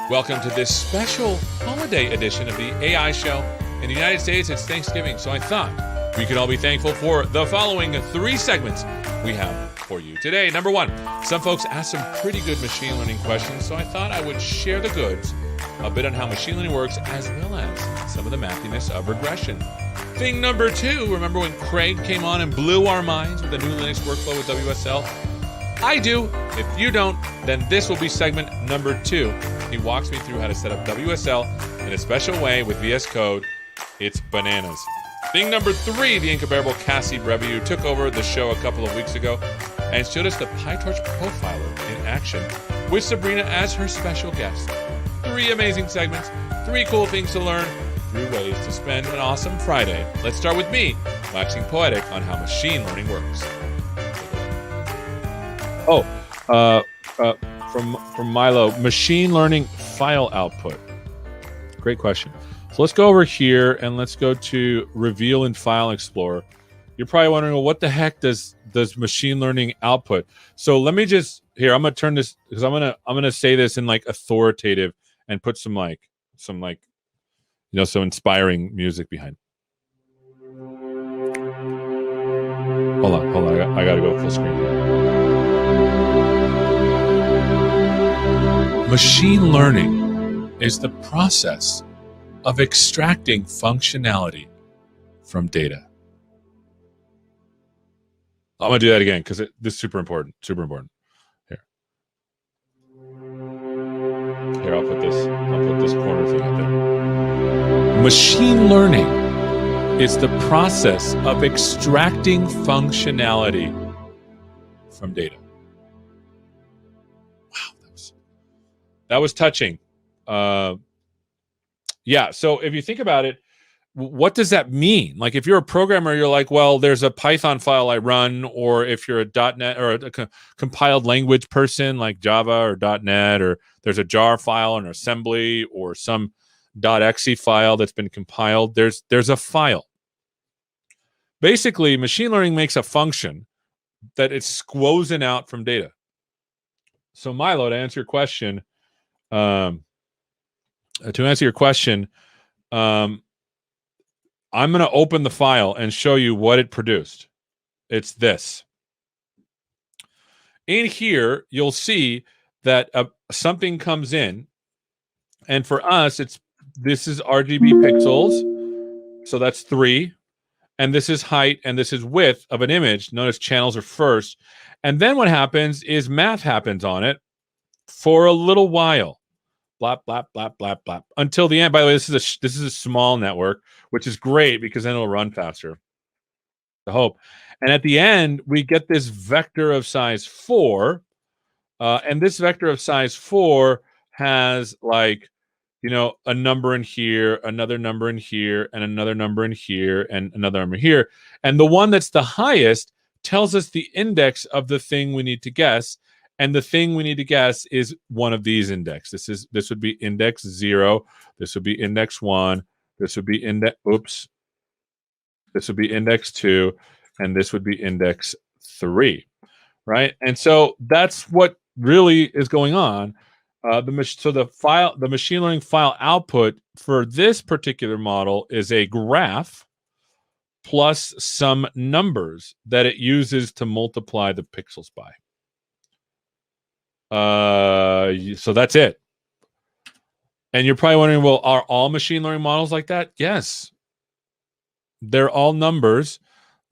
Welcome to this special holiday edition of the AI show. In the United States, it's Thanksgiving, so I thought we could all be thankful for the following 3 segments we have for you today. Number 1, some folks asked some pretty good machine learning questions, so I thought I would share the goods, a bit on how machine learning works, as well as some of the mathiness of regression. Thing number 2, remember when Craig came on and blew our minds with the new Linux workflow with WSL? I do. If you don't, then this will be segment number 2. He walks me through how to set up WSL in a special way with VS Code. It's bananas. Thing number 3, the incomparable Cassie Breviu took over the show a couple of weeks ago and showed us the PyTorch profiler in action with Sabrina as her special guest. 3 amazing segments, 3 cool things to learn, 3 ways to spend an awesome Friday. Let's start with me waxing poetic on how machine learning works. From Milo, machine learning file output. Great question. So let's go over here and let's go to Reveal in File Explorer. You're probably wondering, well, what the heck does machine learning output? So let me just here. I'm gonna turn this because I'm gonna say this in like authoritative and put some inspiring music behind. Hold on. I gotta go full screen here. Machine learning is the process of extracting functionality from data. I'm going to do that again because this is super important. Super important. Here, I'll put this corner thing out there. Machine learning is the process of extracting functionality from data. That was touching. So if you think about it, what does that mean? Like if you're a programmer, you're like, well, there's a Python file I run, or if you're a .NET or a compiled language person like Java or .NET, or there's a jar file, an assembly, or some .exe file that's been compiled. There's a file. Basically, machine learning makes a function that it's squozing out from data. So Milo, to answer your question, I'm going to open the file and show you what it produced. It's this. In here, you'll see that something comes in, and for us, this is RGB pixels, so that's 3, and this is height, and this is width of an image. Notice channels are first, and then what happens is math happens on it for a little while. Blap, blap, blap, blap, blap. Until the end. By the way, this is a small network, which is great because then it'll run faster. I hope. And at the end, we get this vector of size 4. And this vector of size 4 has a number in here, another number in here, and another number in here, and another number here. And the one that's the highest tells us the index of the thing we need to guess. And the thing we need to guess is one of these index. This would be index 0. This would be index 1. This would be This would be index 2, and this would be index 3, right? And so that's what really is going on. The machine learning file output for this particular model is a graph plus some numbers that it uses to multiply the pixels by. So that's it. And you're probably wondering, well, are all machine learning models like that? Yes. They're all numbers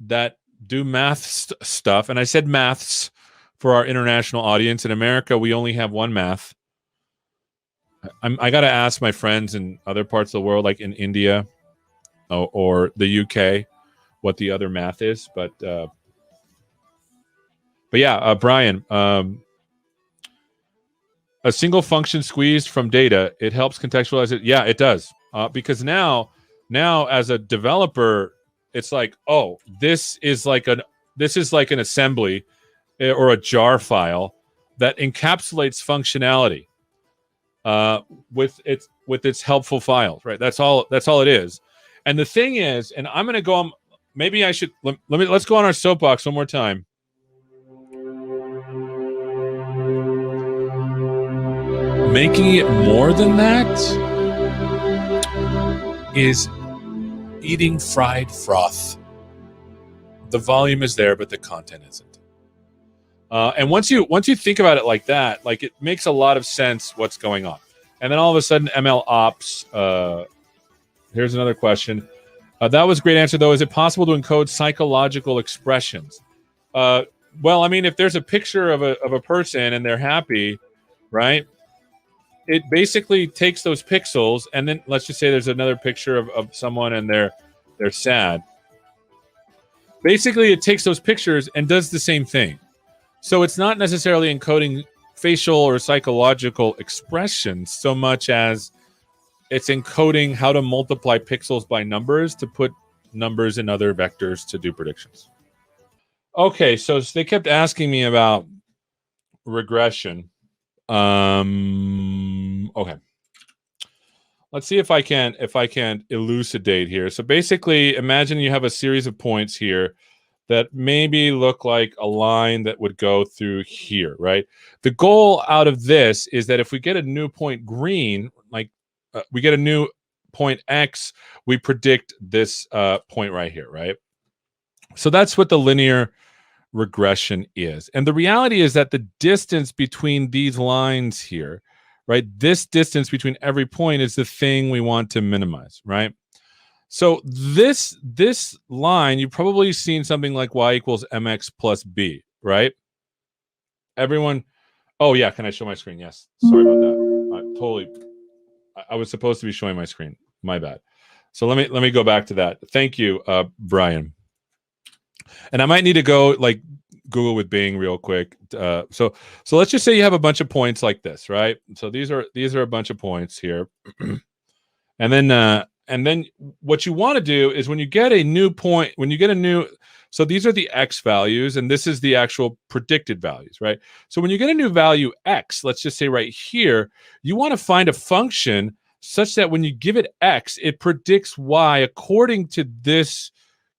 that do math stuff. And I said maths for our international audience. In America, we only have one math. I got to ask my friends in other parts of the world, like in India or the UK, what the other math is. But yeah, Brian, a single function squeezed from data, it helps contextualize it. Yeah, it does. Because now as a developer, it's like, oh, this is like an assembly or a jar file that encapsulates functionality with its helpful files, right? That's all it is. And the thing is, and I'm going to go on, maybe I should let's go on our soapbox one more time. Making it more than that is eating fried froth. The volume is there, but the content isn't. And once you think about it like that, like it makes a lot of sense what's going on. And then all of a sudden, ML ops. Here's another question. That was a great answer, though. Is it possible to encode psychological expressions? Well, I mean, if there's a picture of a person and they're happy, right? It basically takes those pixels, and then let's just say there's another picture of someone and they're sad. Basically, it takes those pictures and does the same thing. So it's not necessarily encoding facial or psychological expressions so much as it's encoding how to multiply pixels by numbers to put numbers in other vectors to do predictions. Okay, so they kept asking me about regression. Okay. Let's see if I can elucidate here. So basically, imagine you have a series of points here that maybe look like a line that would go through here, right? The goal out of this is that if we get a new point green, like we get a new point X, we predict this point right here, right? So that's what the linear regression is. And the reality is that the distance between these lines here, right? This distance between every point is the thing we want to minimize, right? So this line, you've probably seen something like y equals mx plus b, right? Everyone, oh yeah, can I show my screen? Yes, sorry about that. I was supposed to be showing my screen. My bad. So let me go back to that. Thank you, Brian. And I might need to go like Google with Bing real quick. So let's just say you have a bunch of points like this, right? So these are a bunch of points here, and then what you want to do is when you get a new point, so these are the x values, and this is the actual predicted values, right? So when you get a new value x, let's just say right here, you want to find a function such that when you give it x, it predicts y according to this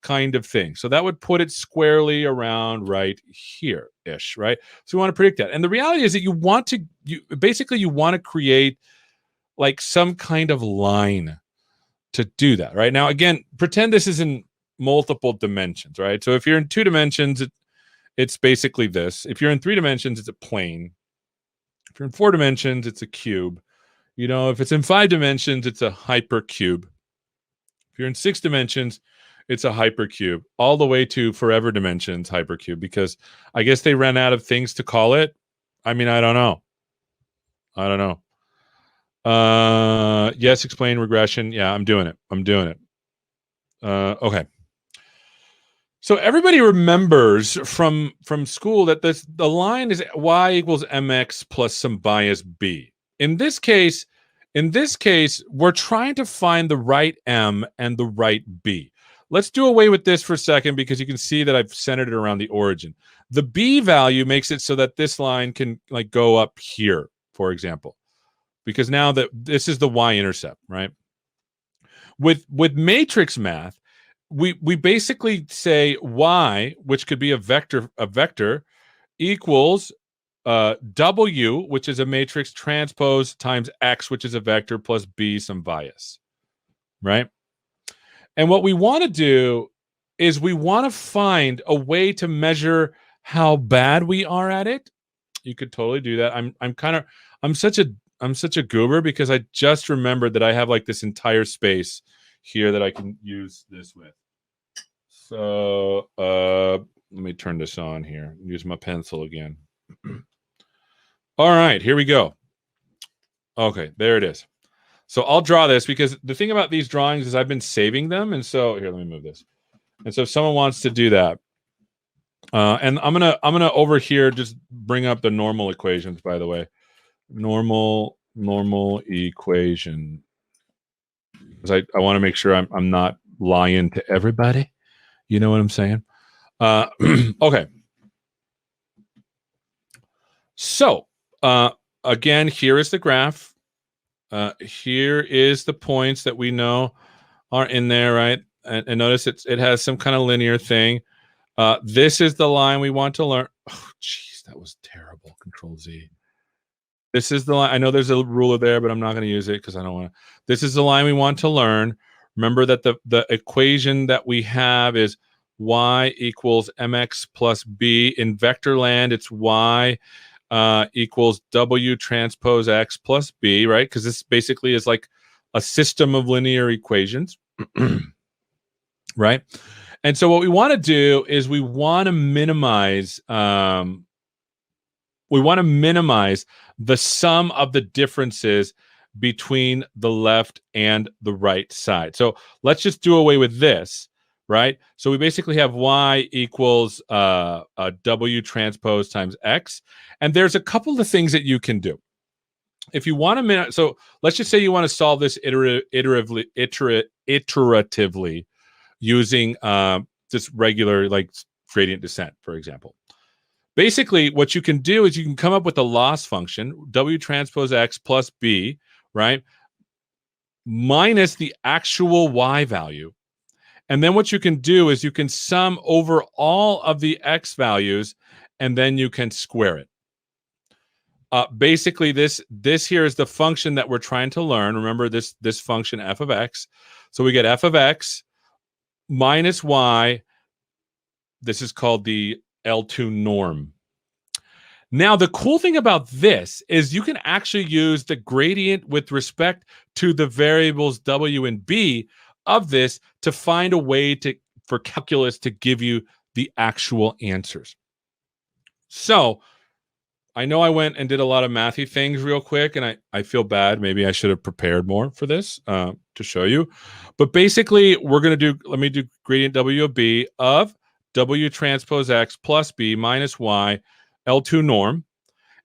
kind of thing. So that would put it squarely around right here-ish, right? So we want to predict that. And the reality is that you want to create like some kind of line to do that, right? Now, again, pretend this is in multiple dimensions, right? So if you're in 2 dimensions, it's basically this. If you're in 3 dimensions, it's a plane. If you're in 4 dimensions, it's a cube. You know, if it's in 5 dimensions, it's a hypercube. If you're in 6 dimensions, it's a hypercube, all the way to forever dimensions hypercube, because I guess they ran out of things to call it. I mean, I don't know. Yes, explain regression. Yeah, I'm doing it. Okay. So everybody remembers from school that the line is y equals mx plus some bias b. In this case, we're trying to find the right m and the right b. Let's do away with this for a second because you can see that I've centered it around the origin. The b value makes it so that this line can like go up here, for example, because now that this is the y-intercept, right? With matrix math, we basically say y, which could be a vector equals w, which is a matrix transpose times x, which is a vector, plus b, some bias, right? And what we want to do is we want to find a way to measure how bad we are at it. You could totally do that. I'm such a goober because I just remembered that I have like this entire space here that I can use this with. So let me turn this on here. Use my pencil again. All right, here we go. Okay, there it is. So I'll draw this because the thing about these drawings is I've been saving them. And so here, let me move this. And so if someone wants to do that, and I'm gonna over here just bring up the normal equations, by the way. Normal equation. Because I want to make sure I'm not lying to everybody. You know what I'm saying? Okay. So again, here is the graph. Here is the points that we know are in there, right? And notice it has some kind of linear thing. This is the line we want to learn. Oh, jeez, that was terrible. Control Z. This is the line. I know there's a ruler there, but I'm not going to use it because I don't want to. This is the line we want to learn. Remember that the equation that we have is y equals mx plus b. In vector land, it's y equals w transpose x plus b, right? Because this basically is like a system of linear equations, right? And so what we want to do is we want to minimize the sum of the differences between the left and the right side. So let's just do away with this, right? So we basically have y equals w transpose times x. And there's a couple of things that you can do. If you want to so let's just say you want to solve this iteratively using just regular like gradient descent, for example. Basically, what you can do is you can come up with a loss function, w transpose x plus b, right, minus the actual y value. And then what you can do is you can sum over all of the x values, and then you can square it. Basically, this here is the function that we're trying to learn. Remember this function f of x. So we get f of x minus y. This is called the L2 norm. Now, the cool thing about this is you can actually use the gradient with respect to the variables w and b of this to find a way for calculus to give you the actual answers. So I know I went and did a lot of mathy things real quick, and I feel bad. Maybe I should have prepared more for this to show you. But basically, we're going to let me do gradient w of b of w transpose x plus b minus y L2 norm.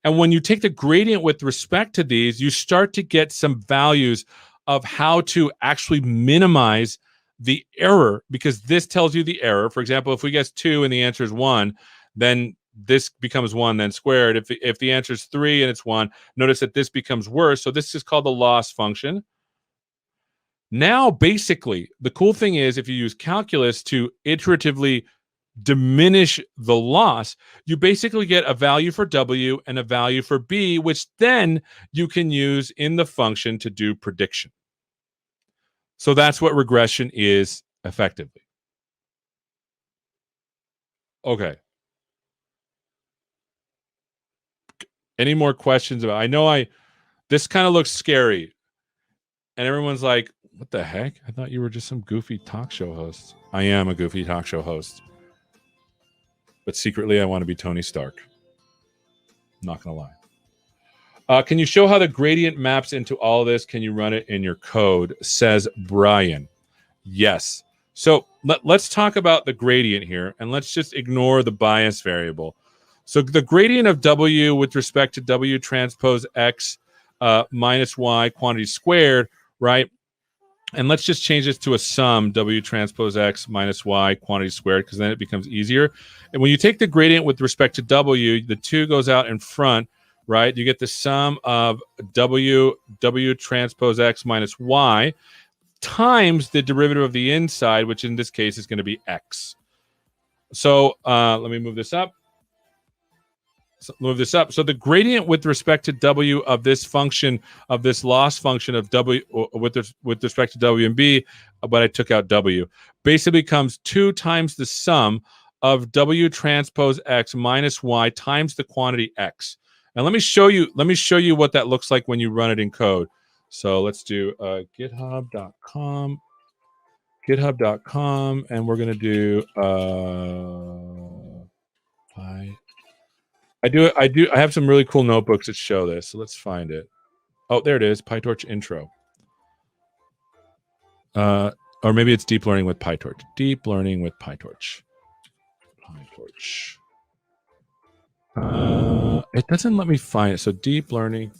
And when you take the gradient with respect to these, you start to get some values of how to actually minimize the error, because this tells you the error. For example, if we guess 2 and the answer is 1, then this becomes 1 then squared. If the answer is 3 and it's 1, notice that this becomes worse. So this is called the loss function. Now, basically, the cool thing is if you use calculus to iteratively diminish the loss, you basically get a value for w and a value for b, which then you can use in the function to do prediction. So that's what regression is effectively. Okay. Any more questions about? I know this kind of looks scary, and everyone's like, "What the heck? I thought you were just some goofy talk show host." I am a goofy talk show host. But secretly, I want to be Tony Stark. Not going to lie. Can you show how the gradient maps into all of this? Can you run it in your code? Says Brian. Yes. So let's talk about the gradient here, and let's just ignore the bias variable. So the gradient of w with respect to w transpose x minus y quantity squared, right? And let's just change this to a sum, w transpose x minus y quantity squared, because then it becomes easier. And when you take the gradient with respect to w, the 2 goes out in front, right? You get the sum of w transpose x minus y times the derivative of the inside, which in this case is going to be x. So let me move this up. So the gradient with respect to w of this function, of this loss function of w with respect to w and b, but I took out w, basically becomes 2 times the sum of w transpose x minus y times the quantity x. And let me show you what that looks like when you run it in code. So let's do github.com, and we're going to do I have some really cool notebooks that show this. So let's find it. Oh, there it is. PyTorch intro. Or maybe it's deep learning with PyTorch. Deep learning with PyTorch. It doesn't let me find it. So deep learning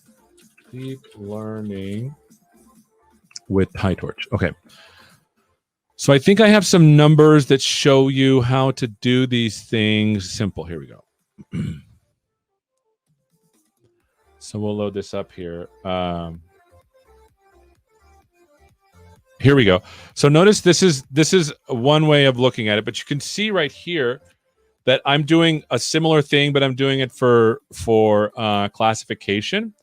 with PyTorch. Okay. So I think I have some numbers that show you how to do these things simple. Here we go. So we'll load this up here. Here we go. So notice this is one way of looking at it, but you can see right here that I'm doing a similar thing, but I'm doing it for classification.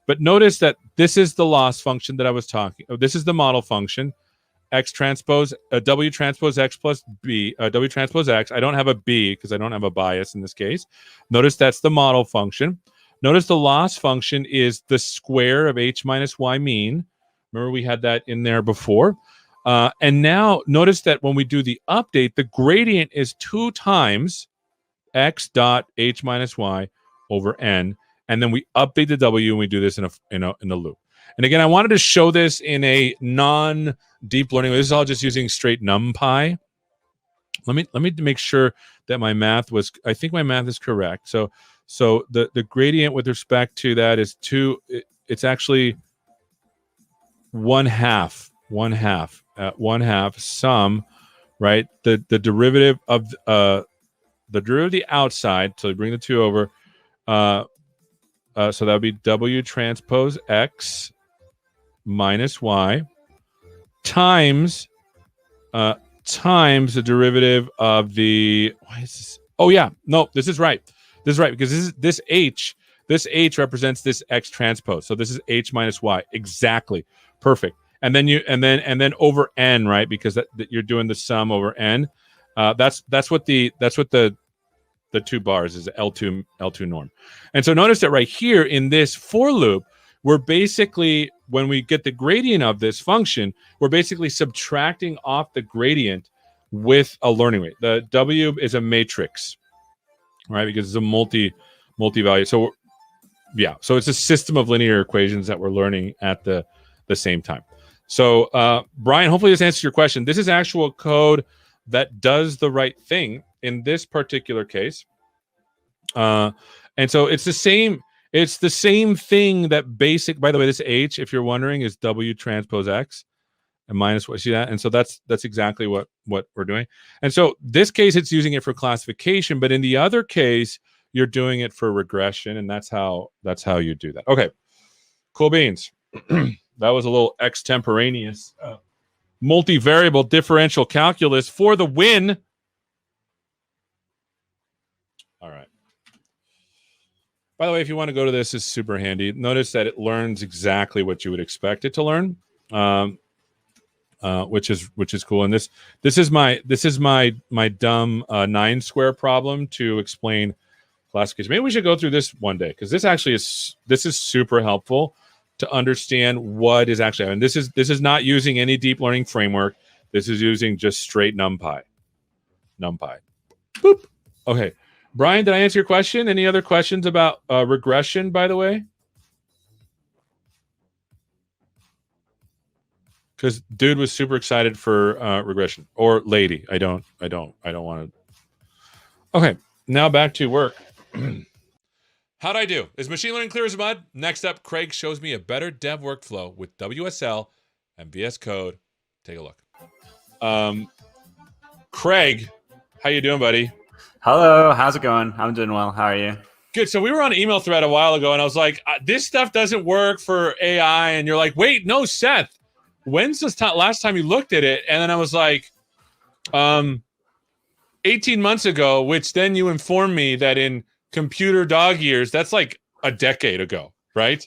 But notice that this is the loss function that I was talking. This is the model function. X transpose W transpose X plus B, W transpose X. I don't have a B because I don't have a bias in this case. Notice that's the model function. Notice the loss function is the square of H minus Y mean. Remember we had that in there before. And now notice that when we do the update, the gradient is 2 times X dot H minus Y over N. And then we update the W and we do this in a loop. And again, I wanted to show this in a non-deep learning. This is all just using straight NumPy. Let me make sure that my math was. I think my math is correct. So the gradient with respect to that is 2. It's actually 1/2. 1/2 sum, right? The derivative of the derivative of the outside. So you bring the 2 over. So that would be W transpose X minus Y times the derivative of the. Why is this? Oh yeah, no, this is right. This is right because this H represents this X transpose. So this is H minus Y. Exactly, perfect. And then over N, right? Because that you're doing the sum over N. That's what the 2 bars is L2 norm. And so notice that right here in this for loop, we're basically, when we get the gradient of this function, we're basically subtracting off the gradient with a learning rate. The W is a matrix, right? Because it's a multi-value. So yeah, so it's a system of linear equations that we're learning at the same time. So Brian, hopefully this answers your question. This is actual code that does the right thing in this particular case. And so it's the same thing that basic, by the way, this H, if you're wondering, is W transpose X and minus what, see that? And so that's exactly what we're doing. And so this case, it's using it for classification, but in the other case, you're doing it for regression, and that's how you do that. Okay, cool beans. That was a little extemporaneous multivariable differential calculus for the win. All right. By the way, if you want to go to this, it's super handy. Notice that it learns exactly what you would expect it to learn, which is cool. And this is my dumb 9 square problem to explain classification. Maybe we should go through this one day because this is super helpful to understand what is actually. And this is not using any deep learning framework. This is using just straight NumPy. Boop. Okay. Brian, did I answer your question? Any other questions about regression, by the way? Because dude was super excited for regression, or lady. I don't want to. Okay, now back to work. How'd I do? Is machine learning clear as mud? Next up, Craig shows me a better dev workflow with WSL and VS Code. Take a look. Craig, how you doing, buddy? Hello, how's it going? I'm doing well. How are you? Good. So we were on an email thread a while ago, and I was like, this stuff doesn't work for AI. And you're like, wait, no, Seth, when's the last time you looked at it? And then I was like, 18 months ago, which then you informed me that in computer dog years, that's like a decade ago, right?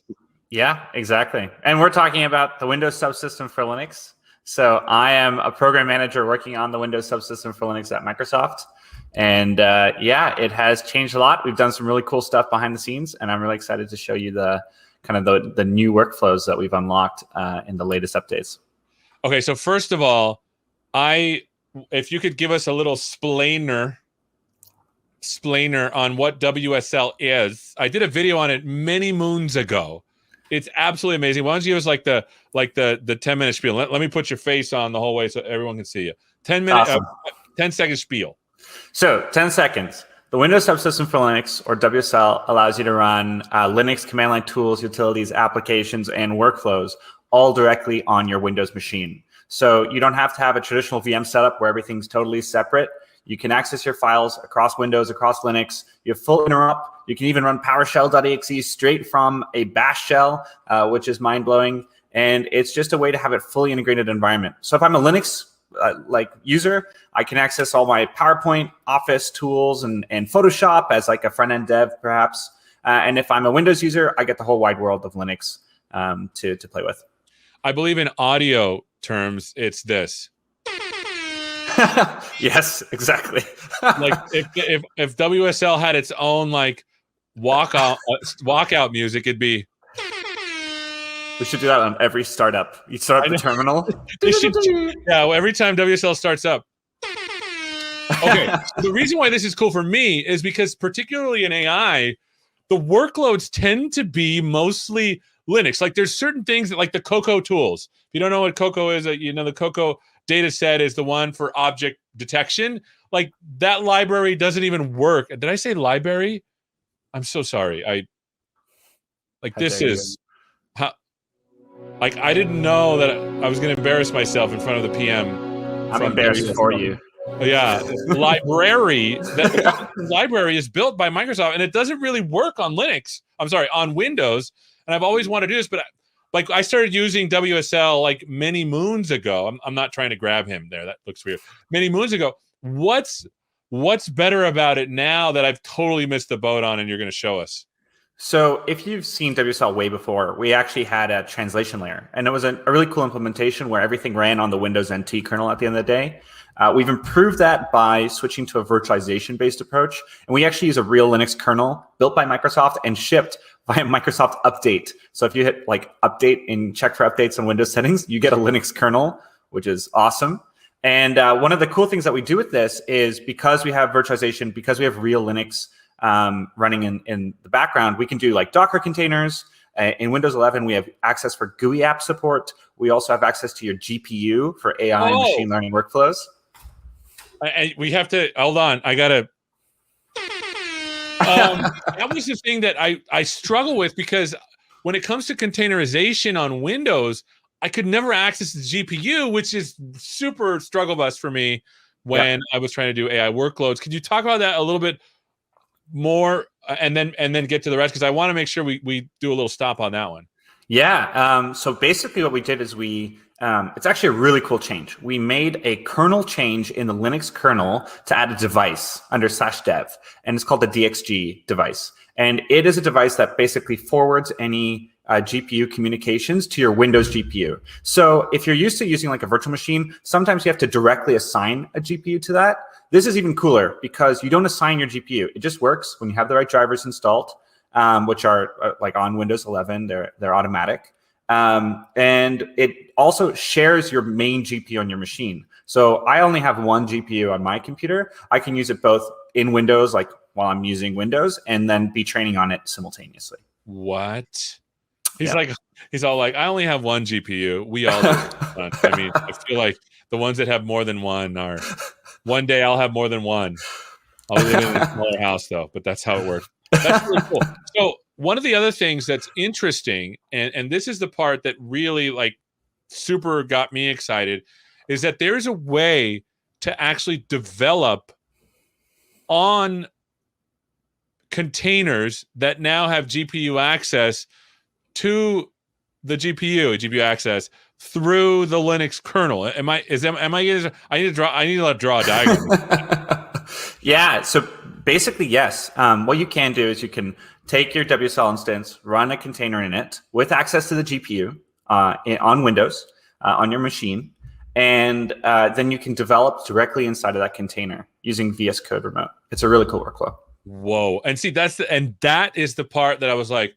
Yeah, exactly. And we're talking about the Windows subsystem for Linux. So I am a program manager working on the Windows subsystem for Linux at Microsoft. And yeah, it has changed a lot. We've done some really cool stuff behind the scenes, and I'm really excited to show you the kind of the new workflows that we've unlocked in the latest updates. Okay, so first of all, if you could give us a little splainer on what WSL is. I did a video on it many moons ago. It's absolutely amazing. Why don't you give us like the 10-minute spiel? Let me put your face on the whole way so everyone can see you. 10-second spiel. So 10 seconds. The Windows Subsystem for Linux, or WSL, allows you to run Linux command line tools, utilities, applications, and workflows all directly on your Windows machine. So you don't have to have a traditional VM setup where everything's totally separate. You can access your files across Windows, across Linux. You have full interrupt. You can even run PowerShell.exe straight from a bash shell, which is mind-blowing. And it's just a way to have it fully integrated environment. So if I'm a Linux user, I can access all my PowerPoint, Office tools, and Photoshop as like a front-end dev, perhaps. And if I'm a Windows user, I get the whole wide world of Linux to play with. I believe in audio terms, it's this. Yes, exactly. Like if WSL had its own like walkout music, it'd be. We should do that on every startup. You start up the terminal. Yeah, every time WSL starts up. Okay, so the reason why this is cool for me is because particularly in AI, the workloads tend to be mostly Linux. Like there's certain things that like the Cocoa tools. If you don't know what Cocoa is, the Cocoa data set is the one for object detection. Like that library doesn't even work. Did I say library? I'm so sorry. This is how, like I didn't know that I was going to embarrass myself in front of the PM. I'm embarrassed for you. Yeah, library. That library is built by Microsoft, and it doesn't really work on Linux. I'm sorry, on Windows. And I've always wanted to do this, but I started using WSL like many moons ago. I'm not trying to grab him there. That looks weird. Many moons ago. What's better about it now that I've totally missed the boat on, and you're going to show us? So if you've seen WSL way before, we actually had a translation layer, and it was a really cool implementation where everything ran on the Windows NT kernel at the end of the day. We've improved that by switching to a virtualization-based approach, and we actually use a real Linux kernel built by Microsoft and shipped via Microsoft Update. So if you hit like update and check for updates on Windows settings, you get a Linux kernel, which is awesome. And one of the cool things that we do with this is because we have virtualization, because we have real Linux running in the background, we can do like Docker containers. In Windows 11, we have access for GUI app support. We also have access to your GPU for AI and machine learning workflows. We have to hold on. I gotta. That was the thing that I struggle with, because when it comes to containerization on Windows, I could never access the GPU, which is super struggle bus for me when I was trying to do AI workloads. Could you talk about that a little bit more, and then get to the rest? Because I want to make sure we do a little stop on that one. Yeah. So basically what we did is it's actually a really cool change. We made a kernel change in the Linux kernel to add a device under /dev, and it's called the DXG device. And it is a device that basically forwards any GPU communications to your Windows GPU. So if you're used to using like a virtual machine, sometimes you have to directly assign a GPU to that. This is even cooler because you don't assign your GPU. It just works when you have the right drivers installed, which are like on Windows 11, they're automatic. And it also shares your main GPU on your machine. So I only have one GPU on my computer. I can use it both in Windows, like while I'm using Windows, and then be training on it simultaneously. What? He's all like, I only have one GPU. We all do. I mean, I feel like the ones that have more than one are, one day I'll have more than one. I'll live in a smaller house though, but that's how it works. That's really cool. So one of the other things that's interesting, and this is the part that really like super got me excited, is that there's a way to actually develop on containers that now have GPU access to the GPU access through the Linux kernel. I need to draw a diagram. Yeah. So basically, yes. What you can do is you can take your WSL instance, run a container in it with access to the GPU on Windows on your machine, and then you can develop directly inside of that container using VS Code Remote. It's a really cool workflow. Whoa! And see, that is the part that I was like,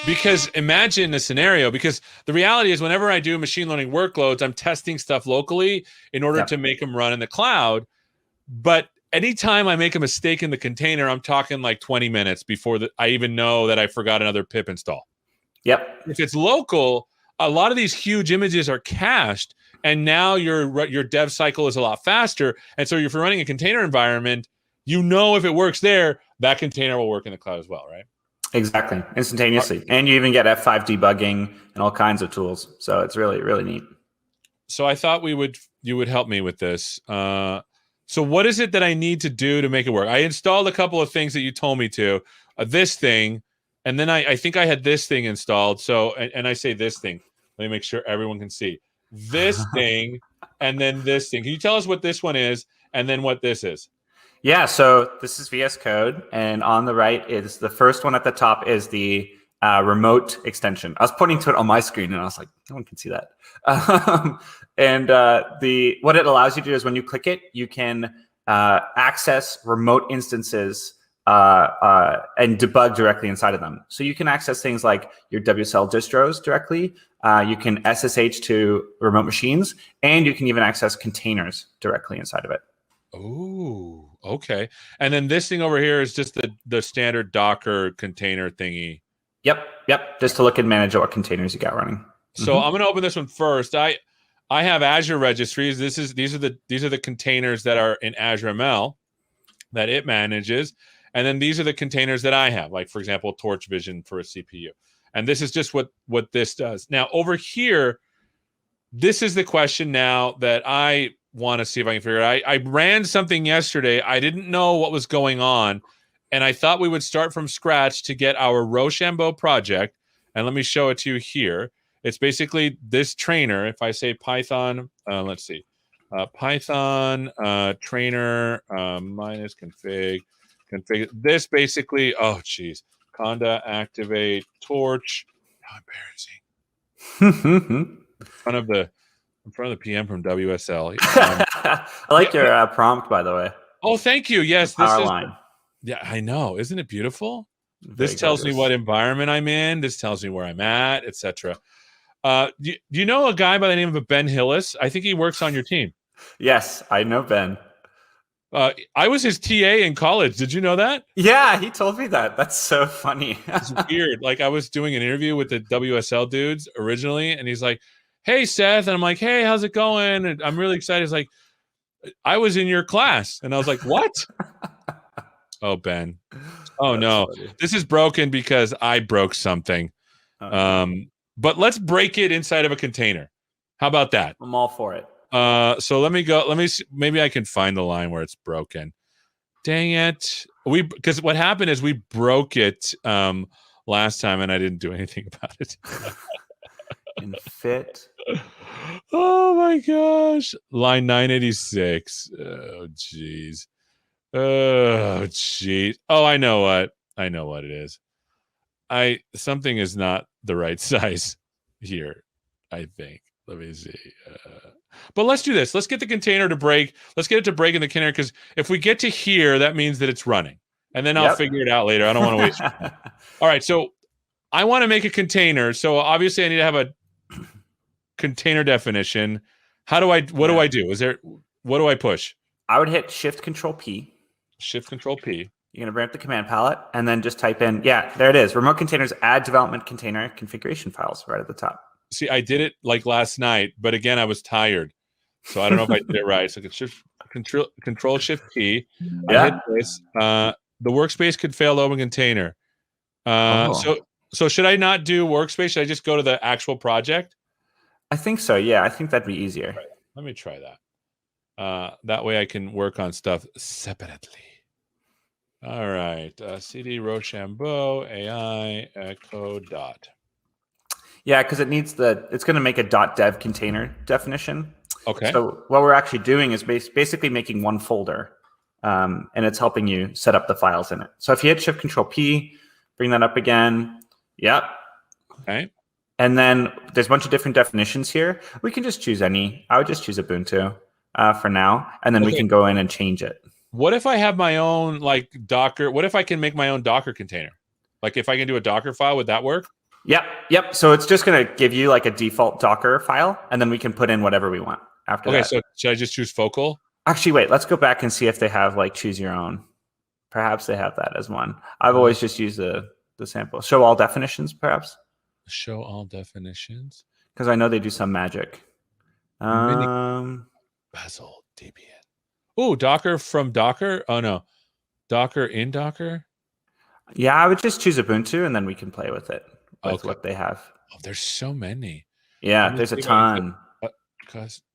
because imagine a scenario. Because the reality is, whenever I do machine learning workloads, I'm testing stuff locally in order to make them run in the cloud. But anytime I make a mistake in the container, I'm talking like 20 minutes before I even know that I forgot another pip install. Yep. If it's local, a lot of these huge images are cached, and now your dev cycle is a lot faster. And so if you're running a container environment, if it works there, that container will work in the cloud as well, right? Exactly. Instantaneously. And you even get F5 debugging and all kinds of tools. So it's really, really neat. So I thought you would help me with this. So what is it that I need to do to make it work? I installed a couple of things that you told me to. This thing, and then I think I had this thing installed. So, and I say this thing. Let me make sure everyone can see. This thing, and then this thing. Can you tell us what this one is, and then what this is? Yeah, so this is VS Code, and on the right is the first one at the top is the remote extension. I was pointing to it on my screen, and I was like, no one can see that. And the what it allows you to do is when you click it, you can access remote instances and debug directly inside of them. So you can access things like your WSL distros directly. You can SSH to remote machines, and you can even access containers directly inside of it. Oh, okay. And then this thing over here is just the standard Docker container thingy. Yep. Just to look and manage what containers you got running. So I'm going to open this one first. I have Azure registries. These are the containers that are in Azure ML that it manages, and then these are the containers that I have, like for example, Torch Vision for a CPU. And this is just what this does. Now over here, this is the question now that I want to see if I can figure it out. I ran something yesterday. I didn't know what was going on, and I thought we would start from scratch to get our Rochambeau project. And let me show it to you here. It's basically this trainer. If I say Python, let's see, Python trainer minus config. This basically, oh geez, conda activate torch. How embarrassing! in front of the PM from WSL. I like your prompt, by the way. Oh, thank you. Yes, this is line. Yeah, I know. Isn't it beautiful? Very this tells me what environment I'm in. This tells me where I'm at, etc. Do you know a guy by the name of Ben Hillis? I think he works on your team. Yes, I know Ben. I was his TA in college. Did you know that? Yeah, he told me that. That's so funny. It's weird. Like I was doing an interview with the WSL dudes originally, and he's like, "Hey, Seth," and I'm like, "Hey, how's it going?" And I'm really excited. He's like, "I was in your class," and I was like, "What?" Oh, Ben. Oh no, this is broken because I broke something. But let's break it inside of a container. How about that? I'm all for it. So let me go. Let me see. Maybe I can find the line where it's broken. Dang it. Because what happened is we broke it last time and I didn't do anything about it. And fit. Oh my gosh. Line 986. Oh geez. Oh geez. Oh, I know what it is. Something is not the right size here, I think. Let me see. But let's do this. Let's get the container to break. Let's get it to break in the container, because if we get to here, that means that it's running. And then I'll figure it out later. I don't want to waste time. All right. So I want to make a container. So obviously I need to have a container definition. What do I do? What do I push? I would hit Shift Control P. Shift Control P. You're going to bring up the command palette and then just type in, there it is. Remote containers add development container configuration files right at the top. See, I did it like last night, but again, I was tired. So I don't know if I did it right. So Control Shift P. I hit this. The workspace could fail Loewen container. So should I not do workspace? Should I just go to the actual project? I think so. Yeah, I think that'd be easier. Right. Let me try that. That way I can work on stuff separately. All right. CD Rochambeau AI echo dot. Yeah, because it's going to make a .dev container definition. Okay. So what we're actually doing is basically making one folder, and it's helping you set up the files in it. So if you hit Shift Control P, bring that up again. Yep. Okay. And then there's a bunch of different definitions here. We can just choose any. I would just choose Ubuntu for now, and then we can go in and change it. What if I have my own like Docker? What if I can make my own Docker container? Like if I can do a Docker file, would that work? Yep. So it's just going to give you like a default Docker file, and then we can put in whatever we want after that. Okay, so should I just choose Focal? Actually, wait, let's go back and see if they have like choose your own. Perhaps they have that as one. I've always just used the sample. Show all definitions, perhaps? Show all definitions? Because I know they do some magic. Bazel Debian. Oh, Docker from Docker? Oh, no. Docker in Docker? Yeah, I would just choose Ubuntu, and then we can play with it. With what they have. Oh, there's so many. Yeah, there's a ton.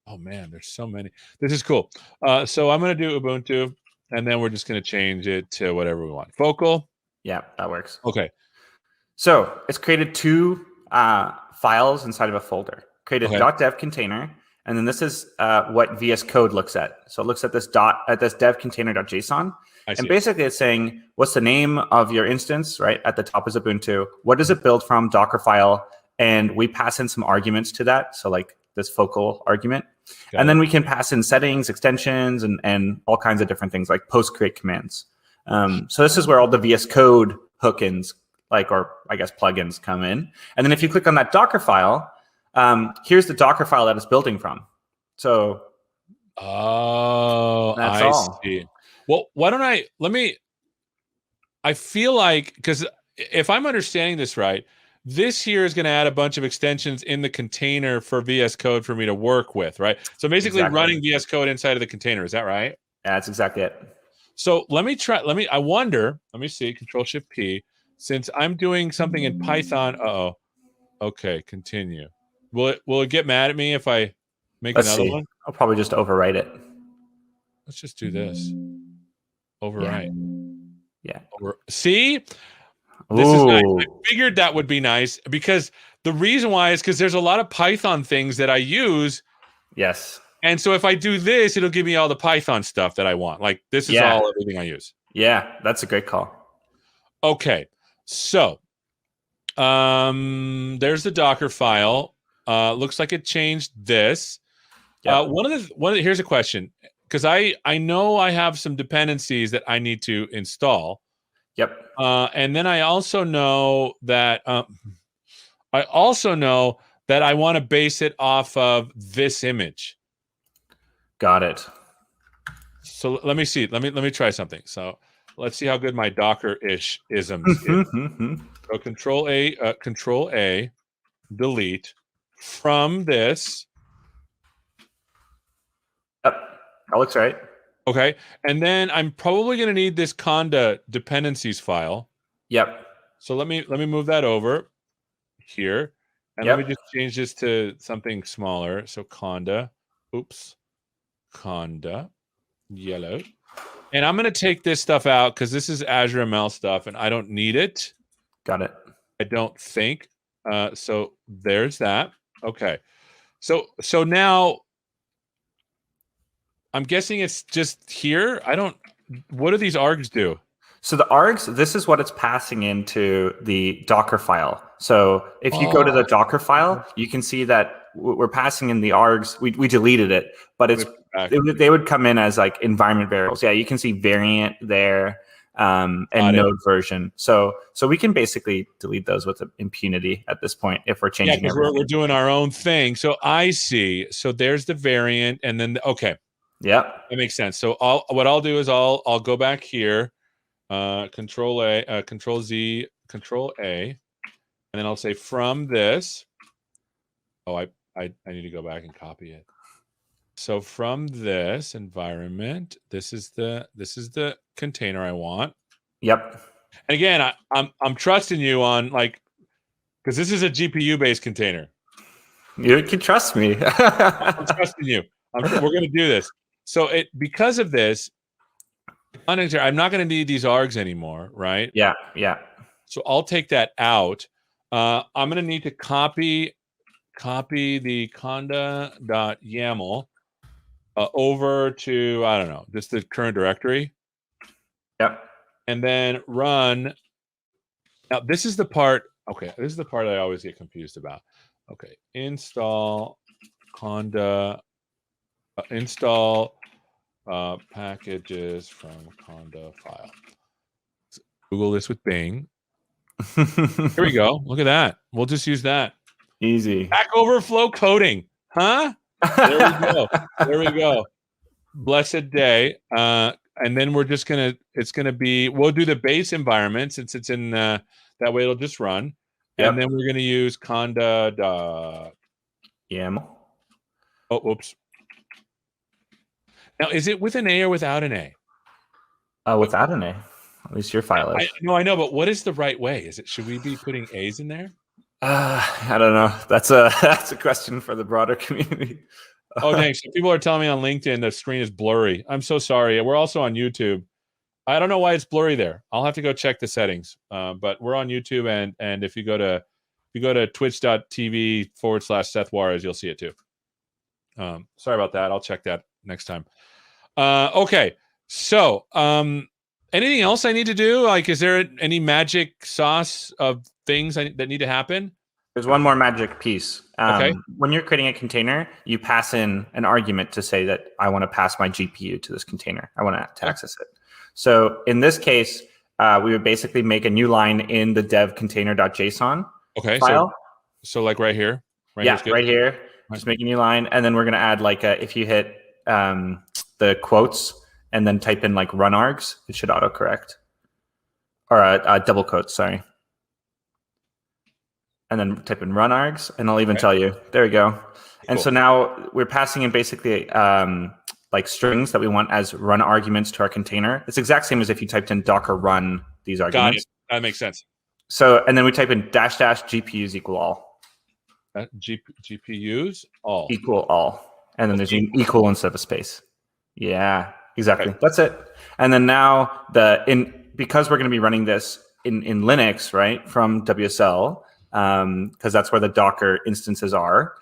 Oh man, there's so many. This is cool. So I'm going to do Ubuntu, and then we're just going to change it to whatever we want. Focal. Yeah, that works. Okay. So it's created two files inside of a folder. Created .dev container, And then this is what VS Code looks at. So it looks at this dev container.json. And basically it's saying, what's the name of your instance, right? At the top is Ubuntu. What does it build from? Dockerfile. And we pass in some arguments to that. So like this focal argument. And then we can pass in settings, extensions, and all kinds of different things like post create commands. So this is where all the VS Code hook-ins, or I guess plugins come in. And then if you click on that Docker file, here's the Docker file that it's building from. So that's all. See. Well, why don't I feel like, because if I'm understanding this right, this here is going to add a bunch of extensions in the container for VS Code for me to work with, right? So basically running VS Code inside of the container. Is that right? Yeah, that's exactly it. So let me see, Control-Shift-P. Since I'm doing something in Python, okay, continue. Will it get mad at me if I make another one? I'll probably just overwrite it. Let's just do this. Overwrite. Yeah. See? This is nice. I figured that would be nice because the reason why is because there's a lot of Python things that I use. Yes. And so if I do this, it'll give me all the Python stuff that I want. Like this is everything I use. Yeah, that's a great call. Okay. So there's the Docker file. Looks like it changed this. Yep. Here's a question. Because I know I have some dependencies that I need to install. Yep. And then I also know that I want to base it off of this image. Got it. So let me see. Let me try something. So let's see how good my Docker-ish isms is. So Control A, delete from this. Yep. That looks right. Okay. And then I'm probably going to need this conda dependencies file. Yep. So let me move that over here. And let me just change this to something smaller. So conda, yellow. And I'm going to take this stuff out because this is Azure ML stuff and I don't need it. Got it. I don't think. So there's that. Okay. So now I'm guessing it's just here. What do these args do? So the args, this is what it's passing into the Docker file. So if you go to the Docker file, you can see that we're passing in the args. We deleted it, but they would come in as like environment variables. Yeah, you can see variant there and node version. So we can basically delete those with impunity at this point if we're changing everything. We're doing our own thing. So I see. So there's the variant, and then okay. Yeah, that makes sense. So what I'll do is I'll go back here, Control A, Control Z, Control A, and then I'll say from this. Oh, I need to go back and copy it. So from this environment, this is the container I want. Yep. And again, I'm trusting you on because this is a GPU based container. You can trust me. I'm trusting you. We're going to do this. So because of this, I'm not going to need these args anymore, right? Yeah. So I'll take that out. I'm going to need to copy the conda.yaml over to, I don't know, just the current directory. Yep. And then run. Now, this is the part. Okay, this is the part I always get confused about. Okay, install conda. Install packages from conda file. Google this with Bing. Here we go. Look at that. We'll just use that. Easy. Stack Overflow coding. Huh? There we go. Blessed day. And then we'll do the base environment since it's in that way it'll just run. Yep. And then we're going to use conda. YAML. Oh, oops. Now, is it with an A or without an A? Without an A. At least your file is. I know, but what is the right way? Should we be putting A's in there? I don't know. That's a question for the broader community. Oh, thanks. So people are telling me on LinkedIn the screen is blurry. I'm so sorry. We're also on YouTube. I don't know why it's blurry there. I'll have to go check the settings. But we're on YouTube, and if you go to twitch.tv/Seth Juarez, you'll see it too. Sorry about that. I'll check that next time. Okay. So, anything else I need to do? Like, is there any magic sauce of things that need to happen? There's one more magic piece. Okay. When you're creating a container, you pass in an argument to say that I want to pass my GPU to this container. I want to access it. So in this case, we would basically make a new line in the dev container.json file. So like right here. Right here. Just make a new line. And then we're going to add like if you hit the quotes and then type in like run args, it should autocorrect. Or double quotes, sorry. And then type in run args, and I'll even tell you. There we go. And so now we're passing in basically like strings that we want as run arguments to our container. It's the exact same as if you typed in Docker run these arguments. Got it. That makes sense. So, and then we type in -- GPUs equal all. GPUs all. Equal all. And then there's an equal instead of a space. Yeah, exactly. Okay. That's it. And then now because we're going to be running this in Linux, right, from WSL, because that's where the Docker instances are,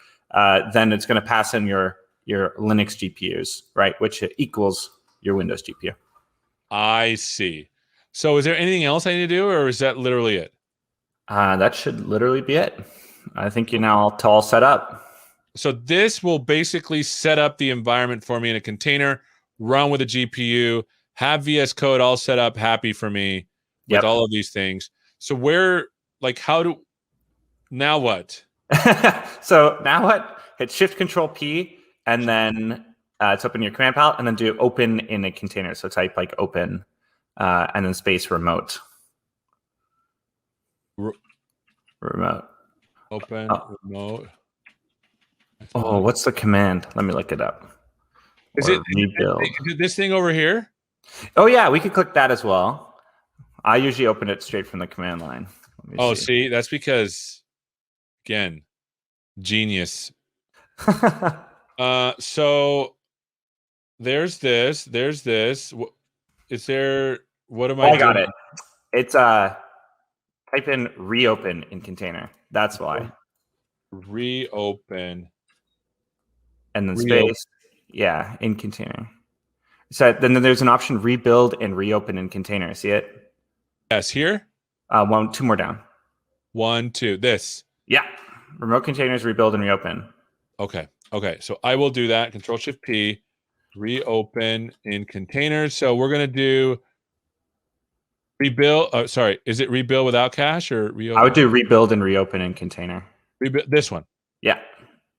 then it's going to pass in your Linux GPUs, right, which equals your Windows GPU. I see. So is there anything else I need to do, or is that literally it? That should literally be it. I think you're now all set up. So this will basically set up the environment for me in a container, run with a GPU, have VS Code all set up, happy for me with all of these things. So now what? So now what? Hit Shift Control P, and then it's open your command palette, and then do open in a container. So type like open, and then space remote. Remote. Open remote. Oh, what's the command? Let me look it up. Is it this thing over here? Oh yeah, we could click that as well. I usually open it straight from the command line. See, that's because, again, genius. So there's this. Is there? What am I? I got it. It's type in reopen in container. That's why. Reopen. And then space. Yeah, in container. So then there's an option rebuild and reopen in container. See it? Yes, here. 2 more down. 1, 2. This. Yeah. Remote containers, rebuild and reopen. Okay. So I will do that. Control Shift P. Reopen in containers. So we're gonna do rebuild. Is it rebuild without cache or reopen? I would do rebuild and reopen in container. This one. Yeah.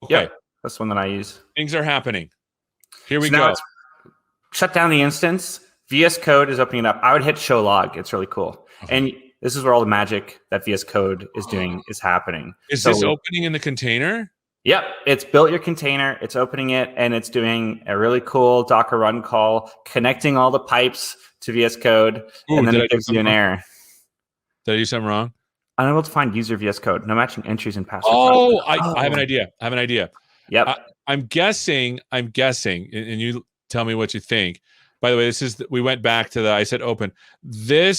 Okay. Yep. That's one that I use. Things are happening. Here we go. Shut down the instance. VS Code is opening it up. I would hit show log. It's really cool. Okay. And this is where all the magic that VS Code is doing is happening. Is this opening in the container? Yep. It's built your container. It's opening it, and it's doing a really cool Docker run call, connecting all the pipes to VS Code, and then it gives you an error. Did I do something wrong? Unable to find user VS Code. No matching entries and passwords. I have an idea. Yep. I'm guessing, and you tell me what you think. By the way, we went back to I said open. There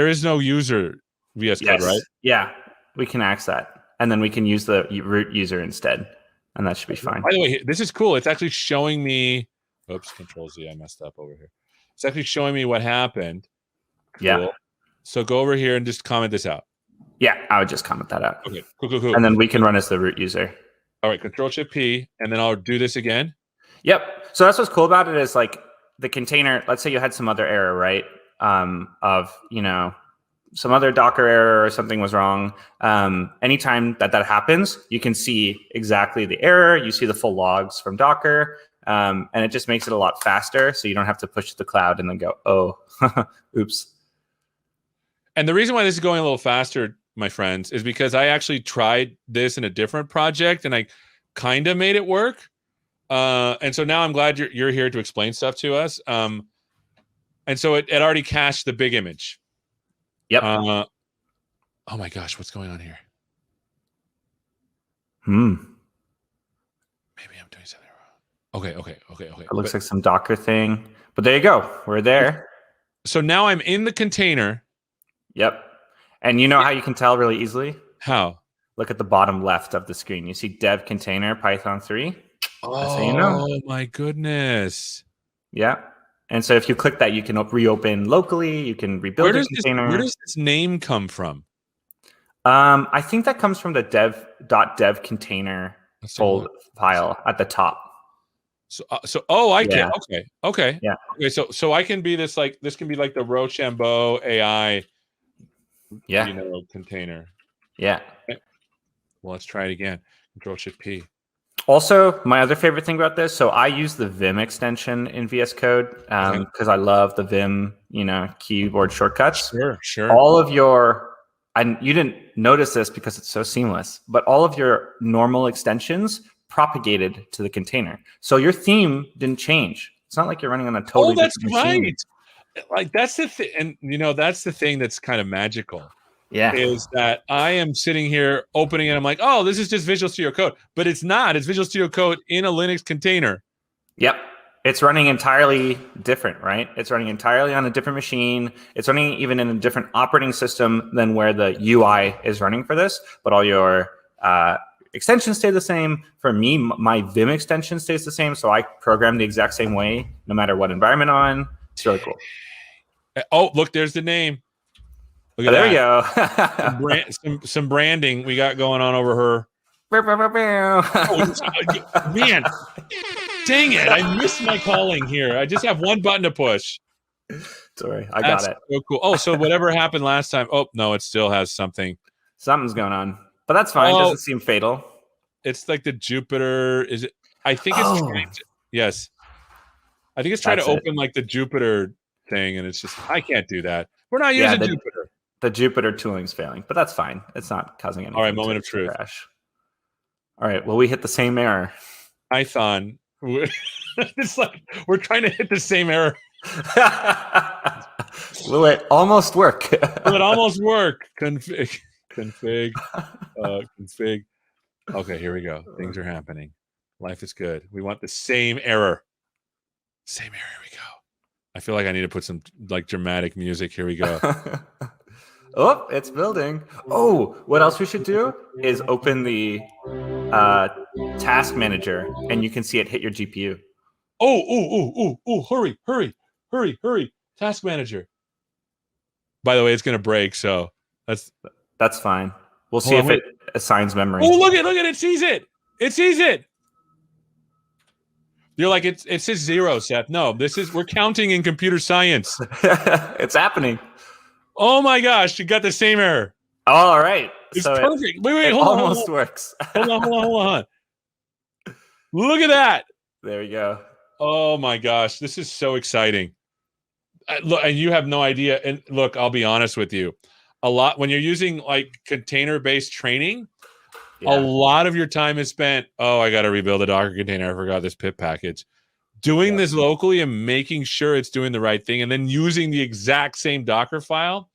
is no user VS Code, right? Yeah, we can access that. And then we can use the root user instead. And that should be fine. By the way, this is cool. It's actually showing me, oops, Control Z, I messed up over here. It's actually showing me what happened. Cool. Yeah. So go over here and just comment this out. Yeah, I would just comment that out. Okay, cool. And then we can run as the root user. All right, Control Shift P, and then I'll do this again. Yep. So that's what's cool about it is like the container, let's say you had some other error, right? Of, some other Docker error or something was wrong. Anytime that happens, you can see exactly the error. You see the full logs from Docker, and it just makes it a lot faster. So you don't have to push to the cloud and then go, oh, oops. And the reason why this is going a little faster, my friends, is because I actually tried this in a different project and I kind of made it work. And so now I'm glad you're here to explain stuff to us. And so it already cached the big image. Yep. Oh my gosh, what's going on here? Maybe I'm doing something wrong. Okay. It looks like some Docker thing. But there you go. We're there. So now I'm in the container. Yep. And you know how you can tell really easily? How? Look at the bottom left of the screen. You see dev container Python 3. That's how you know. Oh my goodness. Yeah. And so if you click that, you can reopen locally. You can rebuild your container. Where does this name come from? I think that comes from the dev container file at the top. I can. Okay. Yeah. Okay. So I can be this can be like the Rochambeau AI, container. Yeah. Okay. Well, let's try it again. Control-Shift-P. Also, my other favorite thing about this, so I use the Vim extension in VS Code because I love the Vim, keyboard shortcuts. Sure. All of and you didn't notice this because it's so seamless, but all of your normal extensions propagated to the container. So your theme didn't change. It's not like you're running on a totally different machine. Right. Like that's the thing, and that's the thing that's kind of magical. Yeah. Is that I am sitting here opening and I'm like, oh, this is just Visual Studio Code, but it's not. It's Visual Studio Code in a Linux container. Yep. It's running entirely different, right? It's running entirely on a different machine. It's running even in a different operating system than where the UI is running for this, but all your extensions stay the same. For me, my Vim extension stays the same, so I program the exact same way, no matter what environment I'm on. It's really cool. Oh, look, there's the name. Look at there we go. some branding we got going on over her. Man, dang it. I missed my calling here. I just have one button to push. Sorry, I got it. So cool. Oh, so whatever happened last time. Oh, no, it still has something. Something's going on. But that's fine. It doesn't seem fatal. It's like the Jupiter. Is it? I think it's trying to, yes. I think it's trying to open like the Jupiter thing, and it's just, I can't do that. We're not using Jupiter. The Jupiter tooling's failing, but that's fine. It's not causing anything. All right, moment of truth. Crash. All right, well, we hit the same error. Python. It's like we're trying to hit the same error. Will it almost work? Will it almost work? Config. Config. Okay, here we go. Things are happening. Life is good. We want the same error. Same error. Here we go. I feel like I need to put some like dramatic music. Here we go. Oh, it's building. Oh, what else we should do is open the task manager, and you can see it hit your GPU. Hurry. Task manager. By the way, it's going to break, so that's fine. We'll see if it assigns memory. Oh, look at it. It sees it. You're like, it says 0, Seth. No, we're counting in computer science. It's happening. Oh my gosh, you got the same error. All right. It's perfect. Wait, it almost works. Hold on. Look at that. There we go. Oh my gosh, this is so exciting. Look, and you have no idea. And look, I'll be honest with you. A lot when you're using like container-based training, a lot of your time is spent, I got to rebuild a Docker container. I forgot this pip package. Doing this locally and making sure it's doing the right thing and then using the exact same Docker file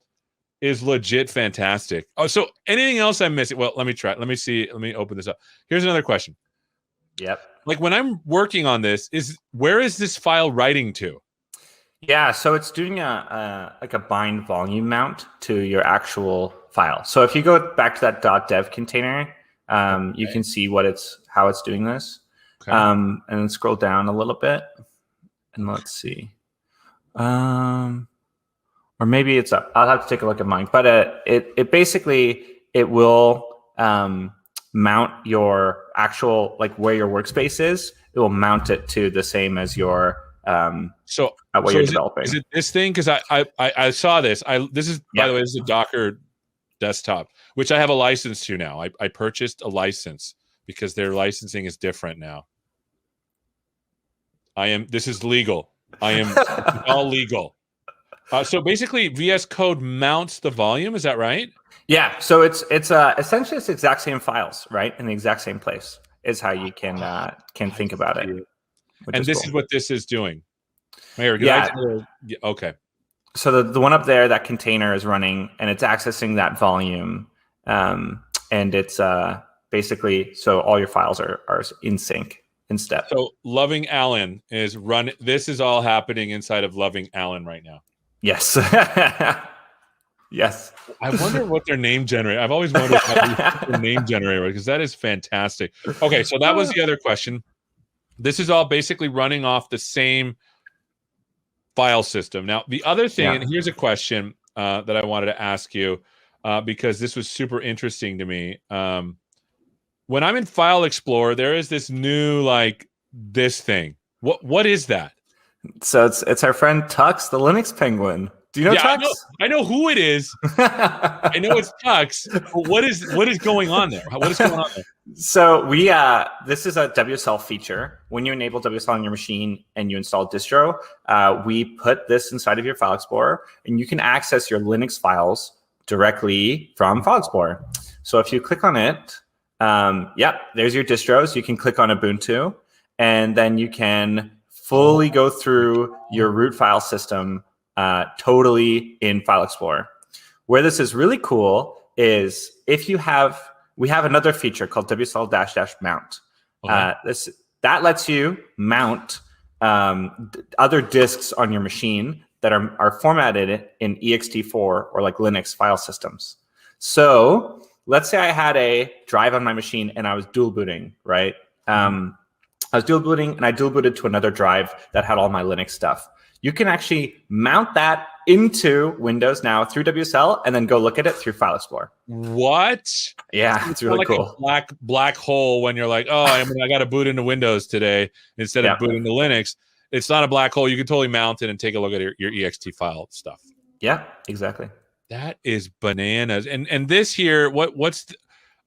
is legit fantastic. Oh, so anything else I'm missing? Well, let me try. Let me see. Let me open this up. Here's another question. Yep. Like when I'm working on this, where is this file writing to? Yeah, so it's doing a bind volume mount to your actual file. So if you go back to that .dev container, you can see how it's doing this. Okay. And then scroll down a little bit, and let's see. Or maybe it's up. I'll have to take a look at mine. But it basically will mount your actual where your workspace is. It will mount it to the same as your what you're developing. Is it this thing? Because I saw this. This is by the way, this is a Docker desktop, which I have a license to now. I purchased a license because their licensing is different now. This is legal. I am all legal. So basically VS Code mounts the volume. Is that right? Yeah. So it's essentially it's the exact same files, right? In the exact same place is how you can think about it. And this is what this is doing. Okay. So the one up there, that container is running and it's accessing that volume. And it's basically, so all your files are in sync in step. So Loving Allen is running. This is all happening inside of Loving Allen right now. Yes. Yes. I wonder what their name generator. I've always wondered what their name generator, because that is fantastic. Okay, so that was the other question. This is all basically running off the same file system. Now, the other thing, and here's a question that I wanted to ask you because this was super interesting to me. When I'm in File Explorer, there is this new this thing. What is that? So it's our friend Tux, the Linux penguin. Do you know Tux? I know who it is. I know it's Tux. But what is going on there? What is going on there? So this is a WSL feature. When you enable WSL on your machine and you install distro, we put this inside of your File Explorer, and you can access your Linux files directly from File Explorer. So if you click on it, there's your distros. You can click on Ubuntu, and then you can fully go through your root file system totally in File Explorer. Where this is really cool is we have another feature called WSL -mount. Okay. That lets you mount other disks on your machine that are formatted in ext4 or like Linux file systems. So let's say I had a drive on my machine and I was dual booting, right? I was dual booting and I dual booted to another drive that had all my Linux stuff. You can actually mount that into Windows now through WSL and then go look at it through File Explorer. What? Yeah, it's really cool. A black hole when you're like, oh, I got to boot into Windows today instead of booting to Linux. It's not a black hole. You can totally mount it and take a look at your ext file stuff. Yeah, exactly. That is bananas. And this here,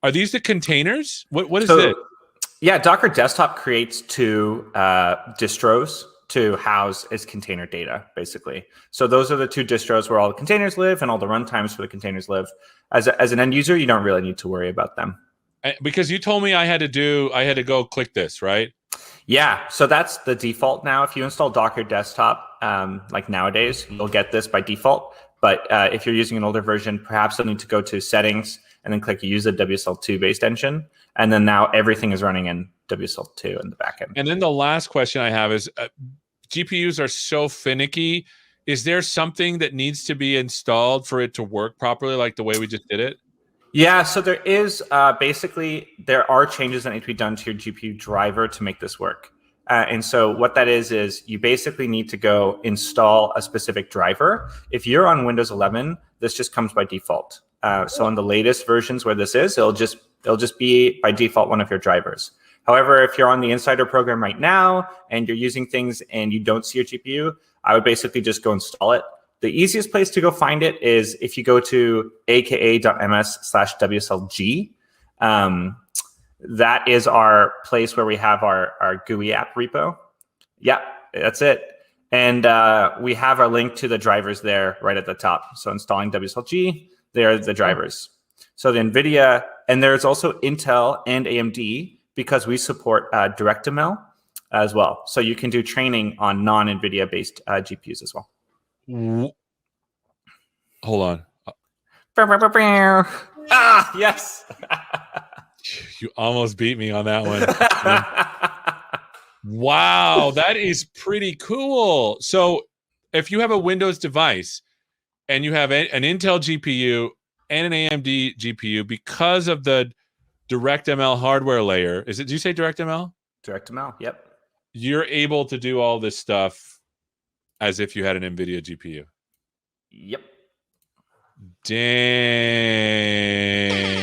are these the containers? What is it? Yeah, Docker Desktop creates two distros to house its container data, basically. So those are the two distros where all the containers live and all the runtimes for the containers live. As an end user, you don't really need to worry about them. Because you told me I had to go click this, right? Yeah, so that's the default now. If you install Docker Desktop, like nowadays, you'll get this by default. But if you're using an older version, perhaps you'll need to go to Settings and then click Use a WSL2 based engine. And then now everything is running in WSL2 in the backend. And then the last question I have is, GPUs are so finicky. Is there something that needs to be installed for it to work properly, like the way we just did it? Yeah, so there is basically, there are changes that need to be done to your GPU driver to make this work. And so what that is you basically need to go install a specific driver. If you're on Windows 11, this just comes by default. So on the latest versions where this is, it'll just be by default one of your drivers. However, if you're on the Insider program right now and you're using things and you don't see your GPU, I would basically just go install it. The easiest place to go find it is if you go to aka.ms/WSLG. That is our place where we have our GUI app repo. Yeah, that's it. And we have our link to the drivers there right at the top. So installing WSLG, there are the drivers. So the NVIDIA, and there's also Intel and AMD because we support DirectML as well. So you can do training on non-NVIDIA based GPUs as well. Hold on. Yes. You almost beat me on that one. Wow, that is pretty cool. So if you have a Windows device and you have an Intel GPU and an AMD GPU, because of the DirectML hardware layer, did you say DirectML? DirectML, yep. You're able to do all this stuff as if you had an NVIDIA GPU. Yep. Dang.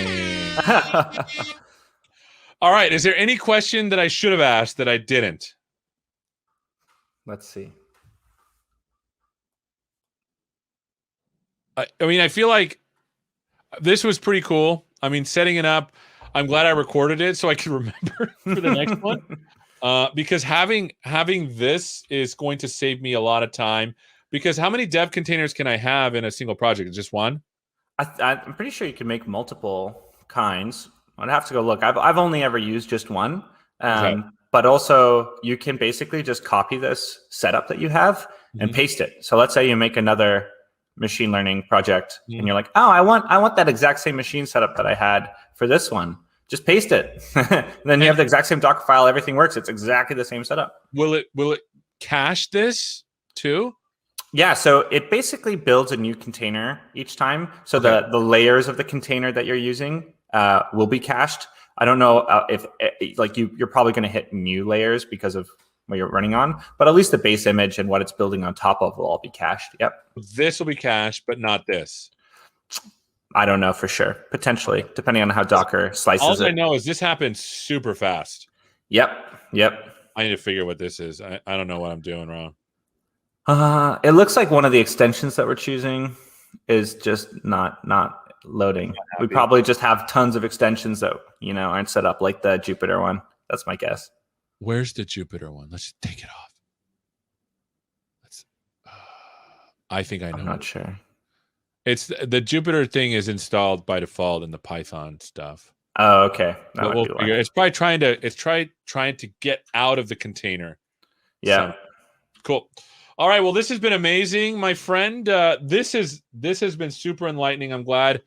All right. Is there any question that I should have asked that I didn't? Let's see. I mean, I feel like this was pretty cool. I mean, setting it up, I'm glad I recorded it so I can remember for the next one. Because having this is going to save me a lot of time. Because how many dev containers can I have in a single project? Just one? I'm pretty sure you can make multiple kinds. I'd have to go look. I've only ever used just one. Okay. But also, you can basically just copy this setup that you have and paste it. So let's say you make another machine learning project and you're like, oh, I want that exact same machine setup that I had for this one. Just paste it. Then you have the exact same Docker file. Everything works. It's exactly the same setup. Will it cache this too? Yeah, so it basically builds a new container each time. So the layers of the container that you're using will be cached. I don't know if like you're probably going to hit new layers because of what you're running on, but at least the base image and what it's building on top of will all be cached. Yep. This will be cached, but not this. I don't know for sure. Potentially, depending on how Docker slices All it. I know is this happens super fast. Yep. I need to figure what this is. I don't know what I'm doing wrong. It looks like one of the extensions that we're choosing is just not loading. We probably just have tons of extensions that aren't set up, like the Jupyter one. That's my guess. Where's the Jupyter one? Let's take it off. I think I know. I'm not sure. It's the Jupyter thing is installed by default in the Python stuff. Oh, okay. But we'll figure. It's probably trying to get out of the container. Yeah. So, cool. All right. Well, this has been amazing, my friend. This has been super enlightening. I'm glad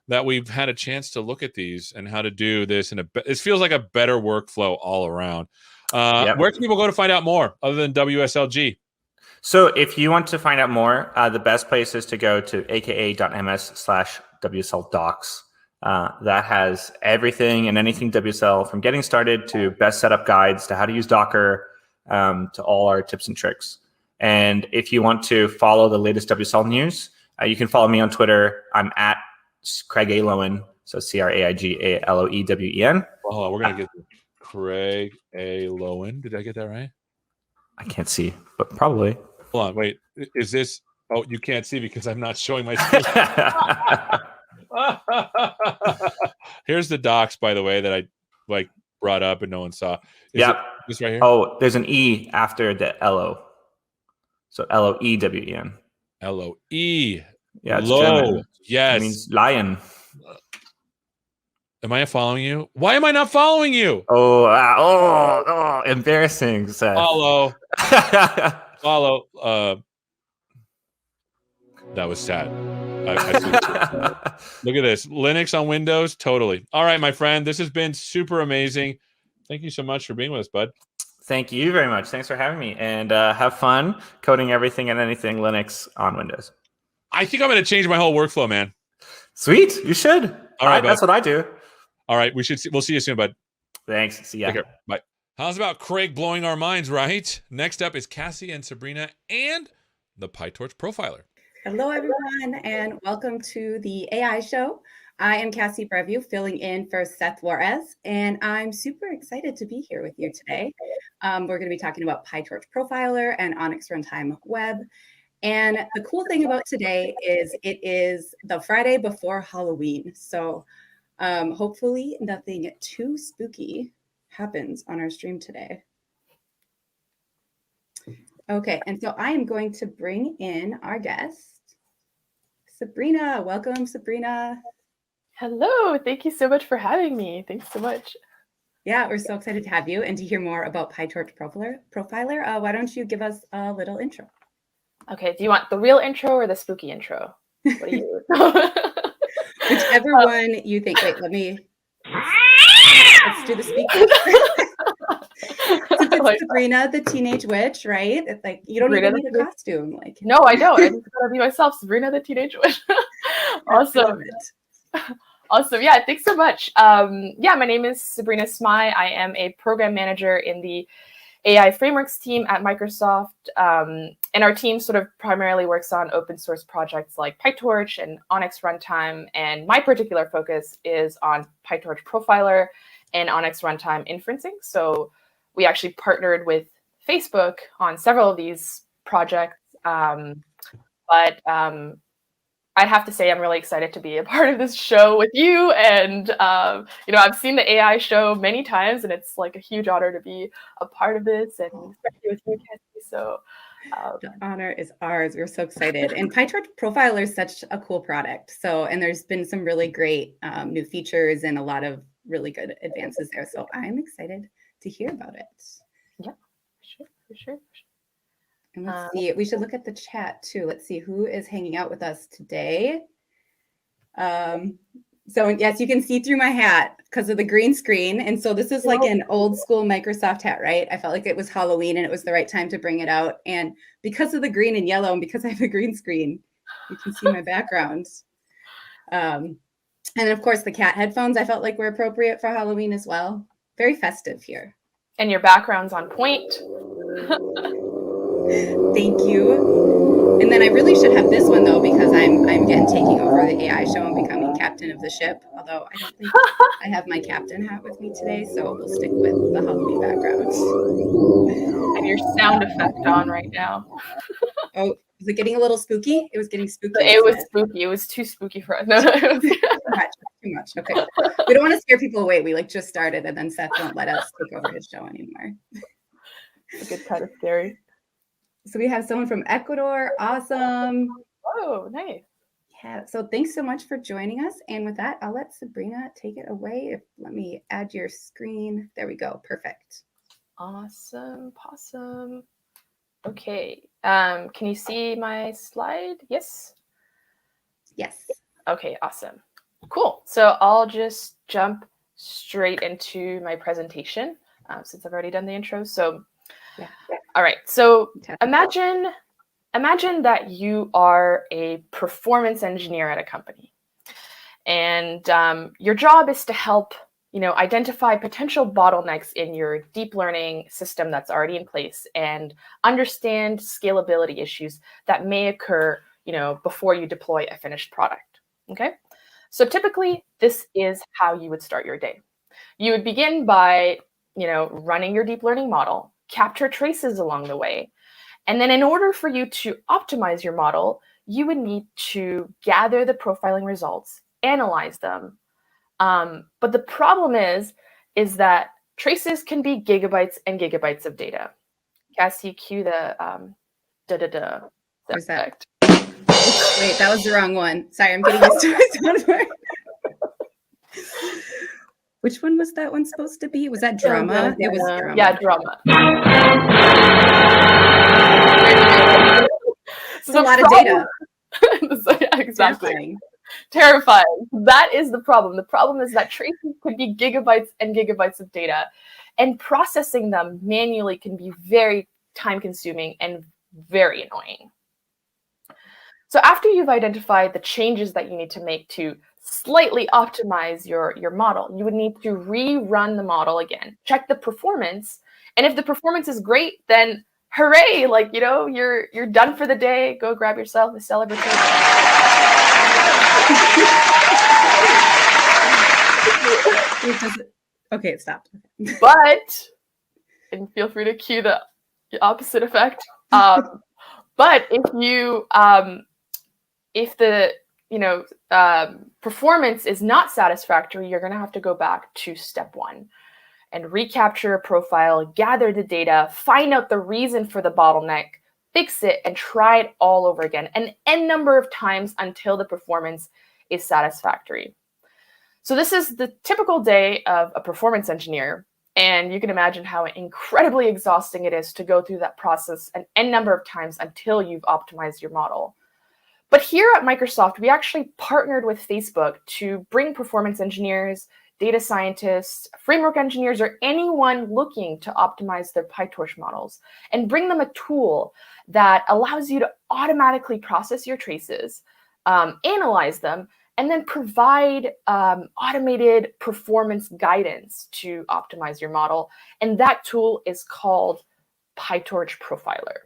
that we've had a chance to look at these and how to do this. And it feels like a better workflow all around. Where can people go to find out more other than WSLG? So if you want to find out more, the best place is to go to aka.ms/WSLDocs. That has everything and anything WSL, from getting started to best setup guides to how to use Docker, to all our tips and tricks. And if you want to follow the latest WSL news, you can follow me on Twitter. I'm at Craig A. Loewen, so CraigALoewen. Oh, we're going to get Craig A. Loewen. Did I get that right? I can't see, but probably. Hold on, wait. Is this? Oh, you can't see because I'm not showing my screen. Here's the docs, by the way, that I brought up and no one saw. Yep. This right here. Oh, there's an E after the LO. So LOEWEN. LOE. Yeah, it's low. German. Yes. It means lion. Am I following you? Why am I not following you? Oh, embarrassing, Seth. Follow. That was sad. Look at this. Linux on Windows, totally. All right, my friend. This has been super amazing. Thank you so much for being with us, bud. Thank you very much. Thanks for having me. And have fun coding everything and anything Linux on Windows. I think I'm going to change my whole workflow, man. Sweet. You should. All right, that's what I do. All right. We'll see you soon, bud. Thanks. See ya. Take care. Bye. How's about Craig blowing our minds, right? Next up is Cassie and Sabrina and the PyTorch Profiler. Hello, everyone, and welcome to the AI show. I am Cassie Breviu, filling in for Seth, and I'm super excited to be here with you today. We're going to be talking about PyTorch Profiler and Onyx Runtime Web. And the cool thing about today is it is the Friday before Halloween. So hopefully nothing too spooky happens on our stream today. Okay, and so I am going to bring in our guest, Sabrina. Welcome, Sabrina. Hello, thank you so much for having me. Thanks so much. Yeah, we're so excited to have you and to hear more about PyTorch Profiler. Why don't you give us a little intro? Okay, do you want the real intro or the spooky intro? What do you? Whichever one you think. Wait, let's do the speaker. It's Sabrina, the teenage witch, right? It's like you don't even need a costume. No, I don't. I just gotta be myself, Sabrina, the teenage witch. Awesome. Awesome. Yeah, thanks so much. My name is Sabrina Smai. I am a program manager in the AI frameworks team at Microsoft. And our team sort of primarily works on open source projects like PyTorch and Onyx Runtime. And my particular focus is on PyTorch Profiler and Onyx Runtime inferencing. So we actually partnered with Facebook on several of these projects. But I'd have to say I'm really excited to be a part of this show with you. And, I've seen the AI show many times, and it's like a huge honor to be a part of this, and especially with you, Cassie. So the honor is ours. We're so excited. And PyTorch Profiler is such a cool product. And there's been some really great new features and a lot of really good advances there. So I'm excited to hear about it. Yeah, for sure. And let's see, we should look at the chat too. Let's see who is hanging out with us today. So yes, you can see through my hat because of the green screen. And so this is like an old school Microsoft hat, right? I felt like it was Halloween and it was the right time to bring it out. And because of the green and yellow, and because I have a green screen, you can see my background. And then, of course, the cat headphones I felt like were appropriate for Halloween as well. Very festive here. And your background's on point. Thank you. And then I really should have this one though, because I'm again taking over the AI show and becoming captain of the ship. Although I don't think I have my captain hat with me today, so we'll stick with the Halloween background. And your sound effect on right now. Oh, is it getting a little spooky? It was getting spooky. It was spooky. It was too spooky for us. No, it was too much. Okay. We don't want to scare people away. We just started and then Seth won't let us take over his show anymore. It gets kind of scary. So we have someone from Ecuador. Awesome. Oh, nice. Yeah. So thanks so much for joining us. And with that, I'll let Sabrina take it away. Let me add your screen. There we go. Perfect. Awesome. Awesome. Okay. Can you see my slide? Yes. Yes. Okay. Awesome. Cool. So I'll just jump straight into my presentation since I've already done the intro. So yeah. All right. So imagine that you are a performance engineer at a company, and your job is to help, identify potential bottlenecks in your deep learning system that's already in place and understand scalability issues that may occur, before you deploy a finished product. Okay. So typically, this is how you would start your day. You would begin by, running your deep learning model, capture traces along the way. And then in order for you to optimize your model, you would need to gather the profiling results, analyze them. But the problem is that traces can be gigabytes and gigabytes of data. Cassie, cue the effect. Wait, that was the wrong one. Sorry, I'm getting used to my soundboard. Which one was that one supposed to be? Was that drama? It was drama. Yeah, drama. It's a lot of data. Yeah, exactly. Terrifying. That is the problem. The problem is that traces could be gigabytes and gigabytes of data, and processing them manually can be very time-consuming and very annoying. So after you've identified the changes that you need to make to slightly optimize your model, you would need to rerun the model again, check the performance, and if the performance is great, then hooray, you're done for the day. Go grab yourself a celebratory. Okay, it stopped. But, and feel free to cue the opposite effect. But if the performance is not satisfactory, you're going to have to go back to step one and recapture a profile, gather the data, find out the reason for the bottleneck, fix it, and try it all over again, an n number of times until the performance is satisfactory. So this is the typical day of a performance engineer, and you can imagine how incredibly exhausting it is to go through that process an n number of times until you've optimized your model. But here at Microsoft, we actually partnered with Facebook to bring performance engineers, data scientists, framework engineers, or anyone looking to optimize their PyTorch models and bring them a tool that allows you to automatically process your traces, analyze them, and then provide automated performance guidance to optimize your model. And that tool is called PyTorch Profiler.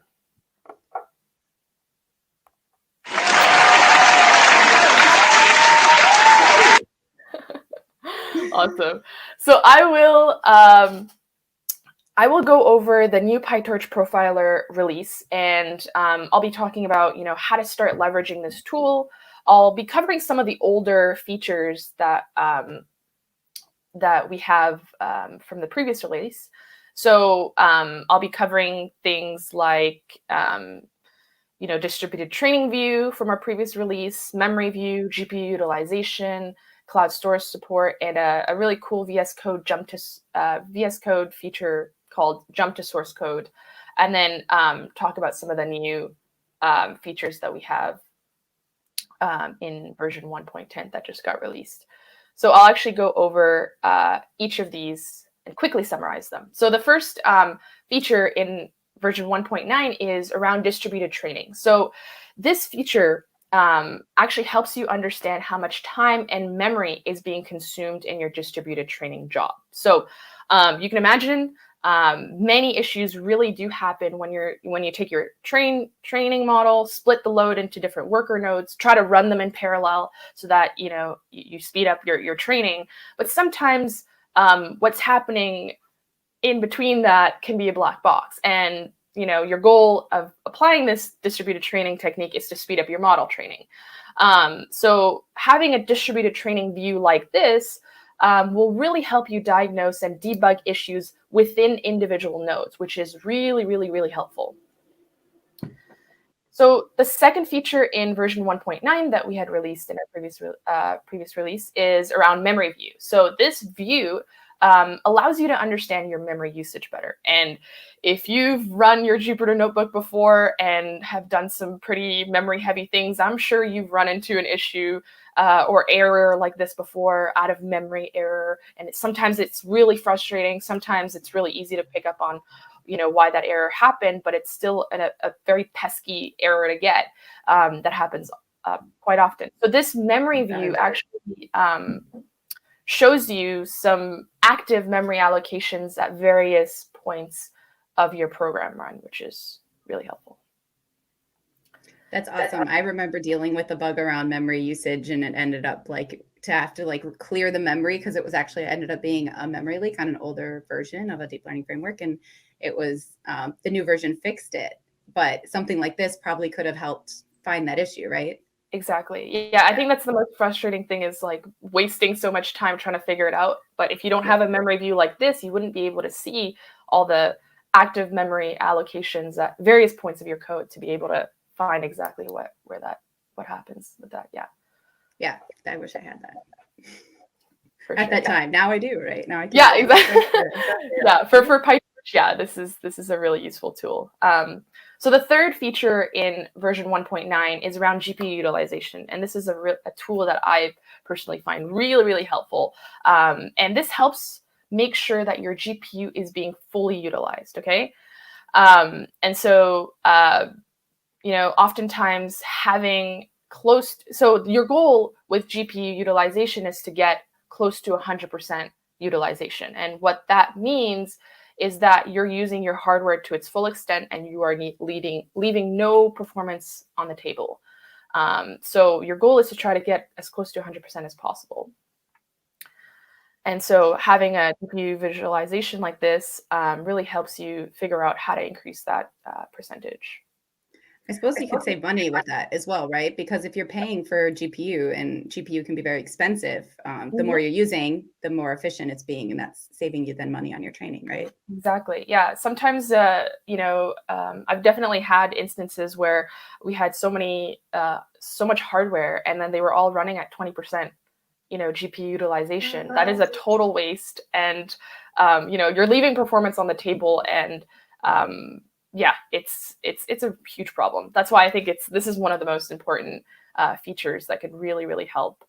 Awesome. So I will go over the new PyTorch Profiler release, and I'll be talking about how to start leveraging this tool. I'll be covering some of the older features that we have from the previous release. So I'll be covering things like distributed training view from our previous release, memory view, GPU utilization, cloud storage support, and a really cool VS Code feature called Jump to Source Code, and then talk about some of the new features that we have in version 1.10 that just got released. So I'll actually go over each of these and quickly summarize them. So the first feature in version 1.9 is around distributed training. So this feature actually helps you understand how much time and memory is being consumed in your distributed training job. So you can imagine many issues really do happen when you take your training model, split the load into different worker nodes, try to run them in parallel so that you speed up your training. But sometimes what's happening in between that can be a black box. And your goal of applying this distributed training technique is to speed up your model training. So having a distributed training view like this will really help you diagnose and debug issues within individual nodes, which is really, really, really helpful. So the second feature in version 1.9 that we had released in our previous release is around memory view. So this view allows you to understand your memory usage better. And if you've run your Jupyter Notebook before and have done some pretty memory heavy things, I'm sure you've run into an issue or error like this before, out of memory error. And sometimes it's really frustrating. Sometimes it's really easy to pick up on why that error happened, but it's still a very pesky error to get that happens quite often. So this memory view actually shows you some active memory allocations at various points of your program run, which is really helpful. That's awesome. I remember dealing with a bug around memory usage, and it ended up to have to clear the memory because it was actually ended up being a memory leak on an older version of a deep learning framework. And it was the new version fixed it. But something like this probably could have helped find that issue, right? Exactly. Yeah, I think that's the most frustrating thing, is wasting so much time trying to figure it out. But if you don't have a memory view like this, you wouldn't be able to see all the active memory allocations at various points of your code to be able to find exactly what happens with that. Yeah, I wish I had that at that time. Now I do, right? Now I do. Yeah, exactly. Yeah, for PyTorch, yeah, this is a really useful tool. So the third feature in version 1.9 is around GPU utilization. And this is a tool that I personally find really, really helpful. And this helps make sure that your GPU is being fully utilized, okay? And so, oftentimes so your goal with GPU utilization is to get close to 100% utilization. And what that means is that you're using your hardware to its full extent and you are leaving no performance on the table. So your goal is to try to get as close to 100% as possible. And so having a GPU visualization like this really helps you figure out how to increase that percentage. I suppose you could save money with that as well, right? Because if you're paying for GPU, and GPU can be very expensive, the more you're using, the more efficient it's being, and that's saving you then money on your training, right? Exactly. Yeah. Sometimes, I've definitely had instances where we had so much hardware, and then they were all running at 20%, GPU utilization. That is a total waste, and you're leaving performance on the table, and yeah, it's a huge problem. That's why I think this is one of the most important features that could really, really help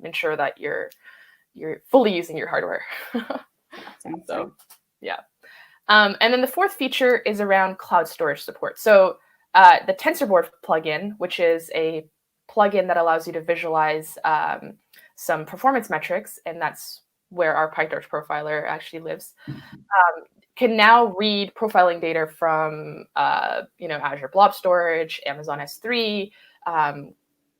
ensure that you're fully using your hardware. So, yeah. And then the fourth feature is around cloud storage support. So the TensorBoard plugin, which is a plugin that allows you to visualize some performance metrics, and that's where our PyTorch profiler actually lives, can now read profiling data from Azure Blob Storage, Amazon S3,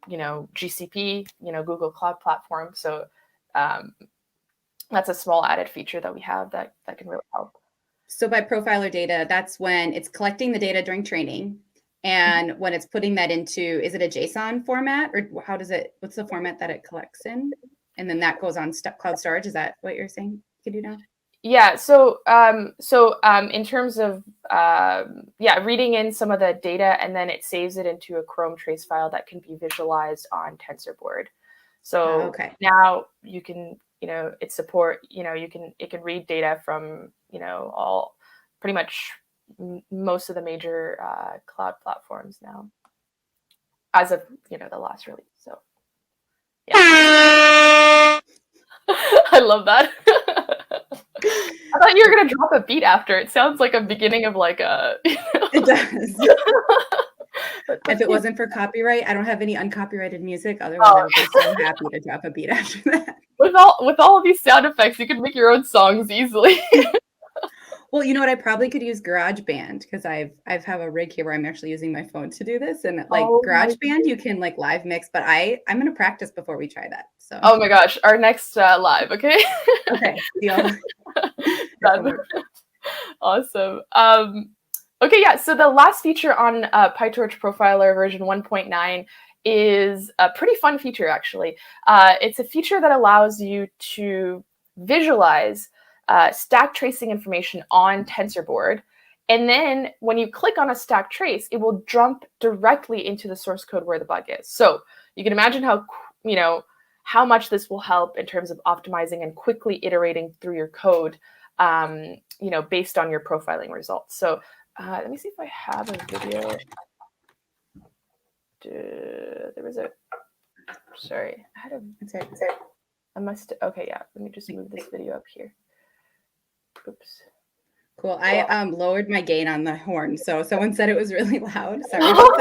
GCP, Google Cloud Platform. So that's a small added feature that we have that can really help. So by profiler data, that's when it's collecting the data during training, and when it's putting that into, is it a JSON format, or what's the format that it collects in? And then that goes on cloud storage. Is that what you're saying you can do now? Yeah. So in terms of reading in some of the data, and then it saves it into a Chrome trace file that can be visualized on TensorBoard. So now you can, it can read data from, all pretty much most of the major cloud platforms now, as of the last release. So yeah. I love that. I thought you were gonna drop a beat after. It sounds like a beginning of like a. It does. If it wasn't for copyright, I don't have any uncopyrighted music. Otherwise, I would be so happy to drop a beat after that. With all of these sound effects, you could make your own songs easily. Well, you know what? I probably could use GarageBand because I've have a rig here where I'm actually using my phone to do this, and like GarageBand, you can like live mix. But I'm gonna practice before we try that. So. Oh my gosh, our next live, okay? Okay, deal. Done. Awesome. Okay, yeah. So the last feature on PyTorch Profiler version 1.9 is a pretty fun feature, actually. It's a feature that allows you to visualize stack tracing information on TensorBoard. And then when you click on a stack trace, it will jump directly into the source code where the bug is. So you can imagine how much this will help in terms of optimizing and quickly iterating through your code, based on your profiling results. So let me see if I have a video. There was a, sorry, I had a, I must, okay, yeah, let me just move this video up here. Oops. Cool. I lowered my gain on the horn, so someone said it was really loud. Sorry about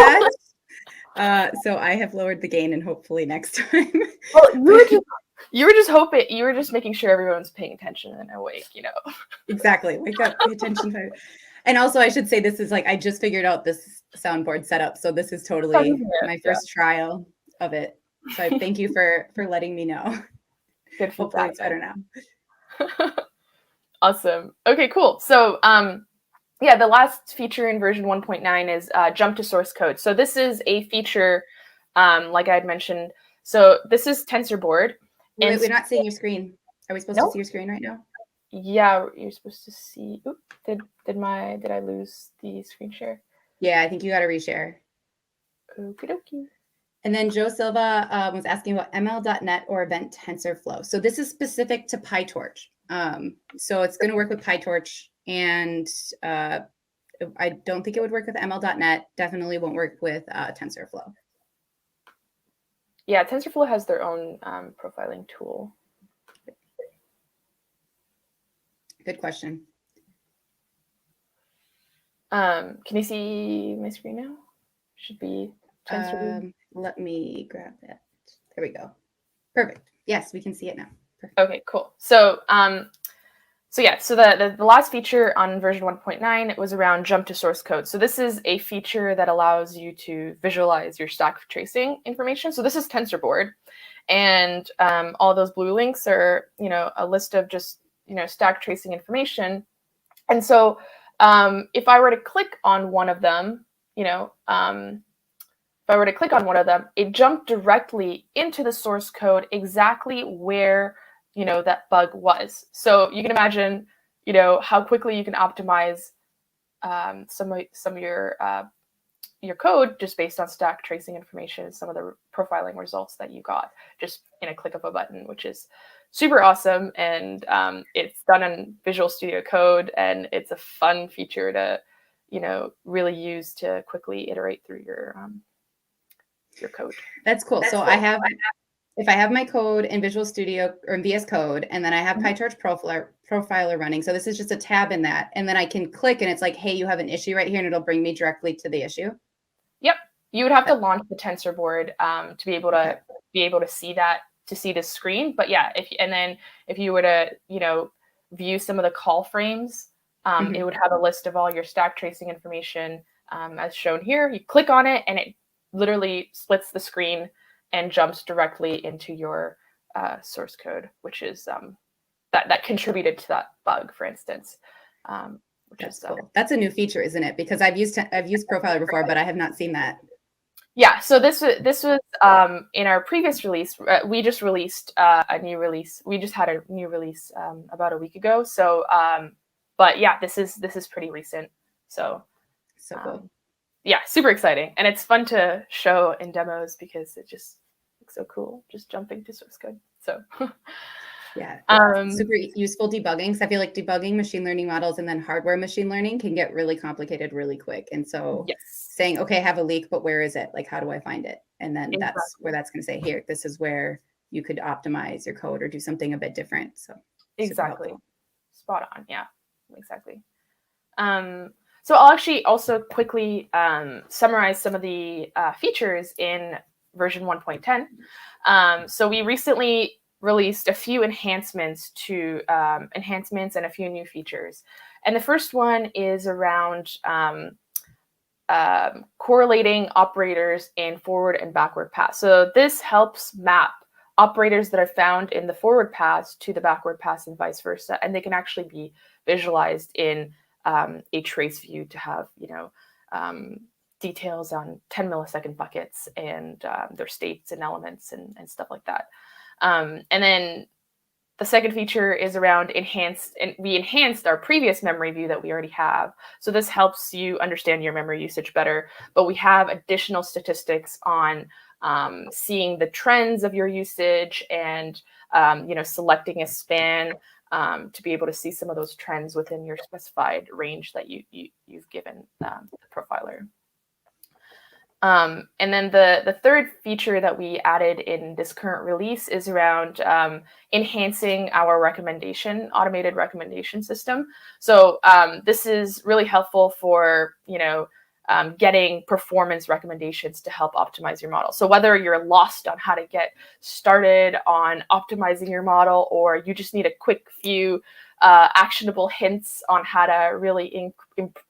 that. So I have lowered the gain, and hopefully next time. Well, you were just making sure everyone's paying attention and awake, Exactly. Wake up, pay attention. And also, I should say this is like I just figured out this soundboard setup, so this is totally my first trial of it. So I thank you for letting me know. Good feedback. Hopefully it's better now. Awesome. Okay, cool. So the last feature in version 1.9 is jump to source code. So this is a feature, like I had mentioned. So this is TensorBoard. Wait, we're not seeing your screen. Are we supposed to see your screen right now? Yeah, you're supposed to see. Oop, did I lose the screen share? Yeah, I think you got to reshare. Okie dokie. And then Joe Silva was asking about ML.NET or Event TensorFlow. So this is specific to PyTorch. So it's going to work with PyTorch, and I don't think it would work with ML.NET. Definitely won't work with TensorFlow. Yeah, TensorFlow has their own profiling tool. Good question. Can you see my screen now? Should be TensorFlow. Let me grab that. There we go. Perfect. Yes, we can see it now. Perfect. Okay, cool. So the last feature on version 1.9 was around jump to source code. So this is a feature that allows you to visualize your stack tracing information. So this is TensorBoard, and all those blue links are a list of just stack tracing information. And so if I were to click on one of them, it jumped directly into the source code exactly where that bug was. So you can imagine, how quickly you can optimize some of your code just based on stack tracing information, some of the profiling results that you got just in a click of a button, which is super awesome. And it's done in Visual Studio Code, and it's a fun feature to, really use to quickly iterate through your code. That's cool. So if I have my code in Visual Studio or in VS Code, and then I have PyTorch profiler running. So this is just a tab in that. And then I can click and it's like, hey, you have an issue right here, and it'll bring me directly to the issue. Yep. You would have to launch the TensorBoard to be able to see that, to see the screen. But yeah, if you were to, view some of the call frames, it would have a list of all your stack tracing information as shown here. You click on it and it literally splits the screen and jumps directly into your source code, which is that contributed to that bug, for instance. That's cool. That's a new feature, isn't it? Because I've used Profiler before, but I have not seen that. Yeah. So this was in our previous release. We just released a new release. We just had a new release about a week ago. So, but yeah, this is pretty recent. So cool. Yeah, super exciting. And it's fun to show in demos because it just looks so cool, just jumping to source code. So yeah, super useful debugging. So I feel like debugging machine learning models and then hardware machine learning can get really complicated really quick. And so saying, okay, I have a leak, but where is it? Like, how do I find it? And then that's where that's going to say, here, this is where you could optimize your code or do something a bit different. So exactly. Spot on. Yeah, exactly. So I'll actually also quickly summarize some of the features in version 1.10. So we recently released a few enhancements and a few new features. And the first one is around correlating operators in forward and backward paths. So this helps map operators that are found in the forward paths to the backward paths and vice versa. And they can actually be visualized in a trace view to have, details on 10 millisecond buckets and their states and elements and stuff like that. And then the second feature is around we enhanced our previous memory view that we already have. So this helps you understand your memory usage better, but we have additional statistics on seeing the trends of your usage and, selecting a span to be able to see some of those trends within your specified range that you've given the profiler. And then the third feature that we added in this current release is around enhancing our automated recommendation system. So this is really helpful for, getting performance recommendations to help optimize your model. So whether you're lost on how to get started on optimizing your model, or you just need a quick few actionable hints on how to really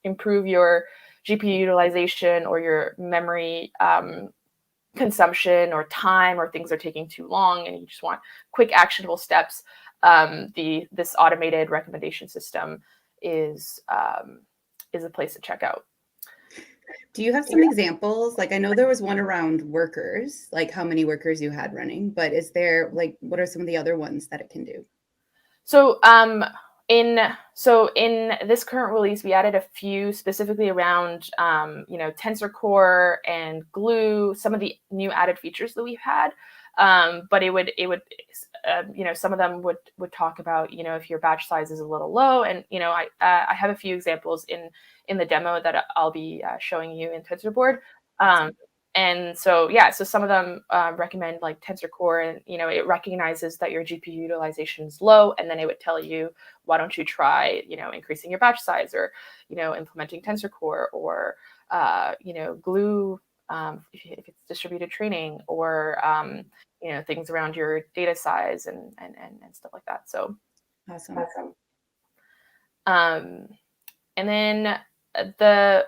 improve your GPU utilization or your memory consumption or time, or things are taking too long and you just want quick actionable steps, this automated recommendation system is a place to check out. Do you have some examples? Like, I know there was one around workers, like how many workers you had running, but is there, like, what are some of the other ones that it can do? So in this current release, we added a few specifically around, Tensor Core and Glue, some of the new added features that we've had. But it would some of them would talk about, if your batch size is a little low, and, I have a few examples in the demo that I'll be showing you in TensorBoard. And so some of them recommend like Tensor Core, and it recognizes that your GPU utilization is low, and then it would tell you, why don't you try increasing your batch size, or implementing Tensor Core, or Glue if it's distributed training, or things around your data size and stuff like that. So Awesome. And then the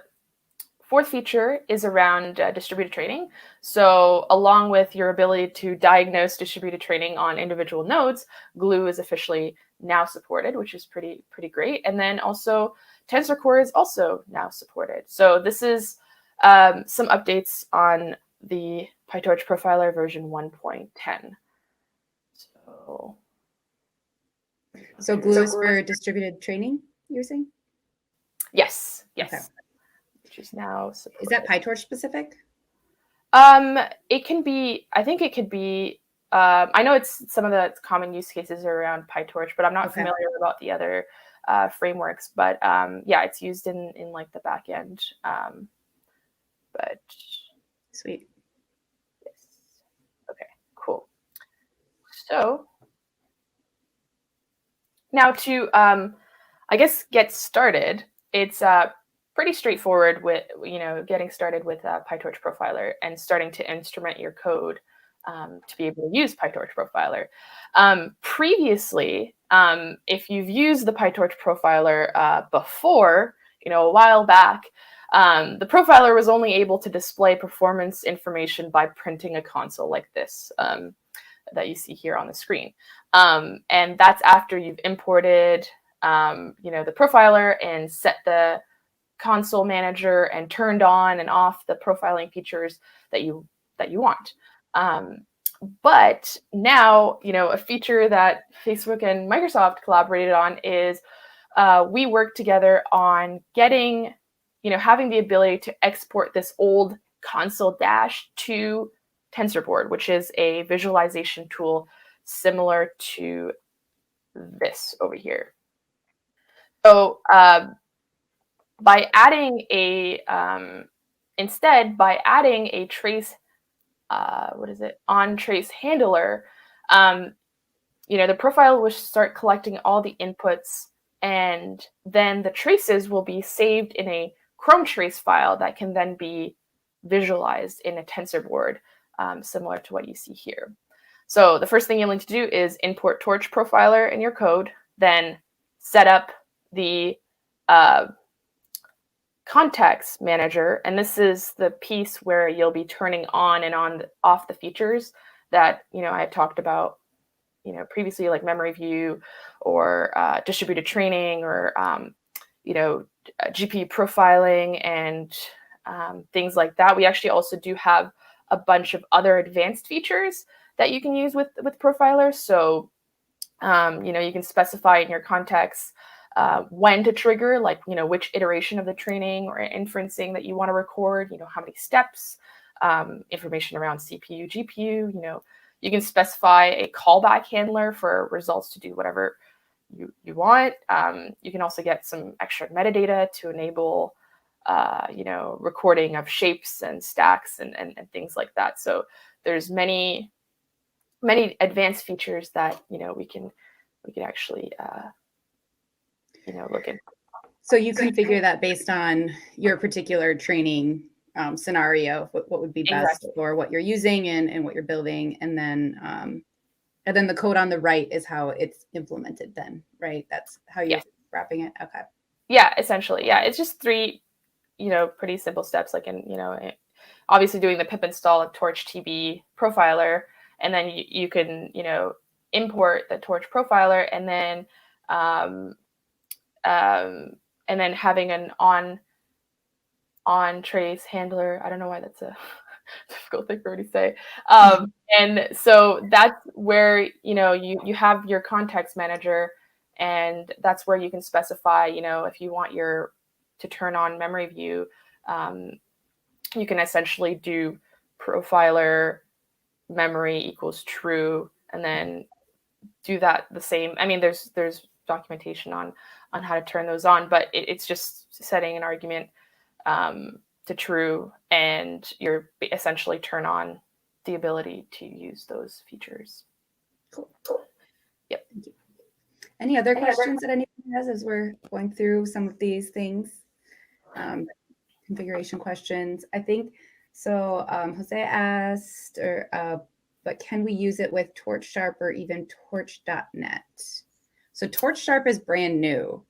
fourth feature is around distributed training. So along with your ability to diagnose distributed training on individual nodes, Glue is officially now supported, which is pretty great. And then also Tensor Core is also now supported. So this is some updates on the PyTorch profiler version 1.10. So Glue is for distributed training, you're saying? Yes. Okay. Which is now supported. Is that PyTorch specific? It can be, I think it could be, I know it's some of the common use cases are around PyTorch, but I'm not familiar about the other frameworks. But it's used in like the back end. But sweet. Yes. Okay, cool. So now to, I guess, get started, it's pretty straightforward with, getting started with PyTorch Profiler and starting to instrument your code to be able to use PyTorch Profiler. Previously, if you've used the PyTorch Profiler before, a while back, the profiler was only able to display performance information by printing a console like this that you see here on the screen. And that's after you've imported, the profiler and set the console manager and turned on and off the profiling features that you want. But now, a feature that Facebook and Microsoft collaborated on is we work together on getting, having the ability to export this old console dash to TensorBoard, which is a visualization tool similar to this over here. So by adding a trace, on trace handler, the profile will start collecting all the inputs and then the traces will be saved in a Chrome trace file that can then be visualized in a TensorBoard, similar to what you see here. So the first thing you'll need to do is import Torch Profiler in your code, then set up the context manager. And this is the piece where you'll be turning on and off the features that, I had talked about, previously, like memory view or distributed training or, GPU profiling and things like that. We actually also do have a bunch of other advanced features that you can use with Profiler. So, you can specify in your context when to trigger, like, which iteration of the training or inferencing that you want to record, how many steps, information around CPU, GPU, you can specify a callback handler for results to do whatever you want. You can also get some extra metadata to enable, recording of shapes and stacks and things like that. So there's many advanced features that, we can actually, look at. So you configure that based on your particular training scenario, what would be best for what you're using and what you're building. And then the code on the right is how it's implemented then, right? That's how you're wrapping it. Okay. Yeah, essentially. Yeah. It's just 3, pretty simple steps, like obviously doing the pip install of Torch TB profiler, and then you can, import the Torch profiler, and then having an on trace handler. I don't know why that's a difficult thing for me to say. And so that's where, you have your context manager, and that's where you can specify, if you want to turn on memory view, you can essentially do profiler memory equals true, and then do that the same. I mean, there's documentation on how to turn those on, but it's just setting an argument to true, and you're essentially turn on the ability to use those features. Cool. Yep. Thank you. Any other questions that anyone has as we're going through some of these things? Configuration questions. I think so. Jose asked, but can we use it with Torch Sharp or even Torch.net? So Torch Sharp is brand new,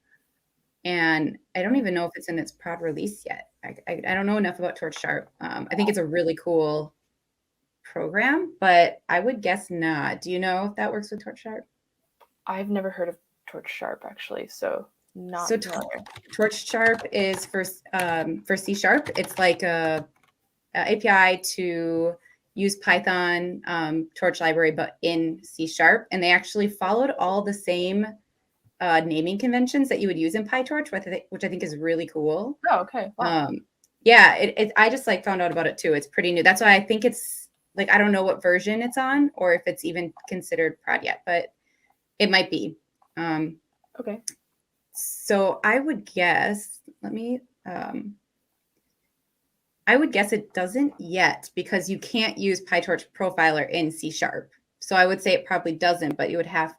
and I don't even know if it's in its prod release yet. I don't know enough about Torch Sharp. I think it's a really cool program, but I would guess not. Do you know if that works with Torch Sharp? I've never heard of Torch Sharp, actually, so not familiar. Torch Sharp is for C Sharp. It's like a API to use Python Torch library, but in C Sharp. And they actually followed all the same naming conventions that you would use in PyTorch, which I think is really cool. Oh, okay. Wow. Yeah, I just found out about it too. It's pretty new. That's why I think it's I don't know what version it's on or if it's even considered prod yet, but it might be. Okay. So I would guess, I would guess it doesn't yet because you can't use PyTorch profiler in C Sharp. So I would say it probably doesn't, but you'd have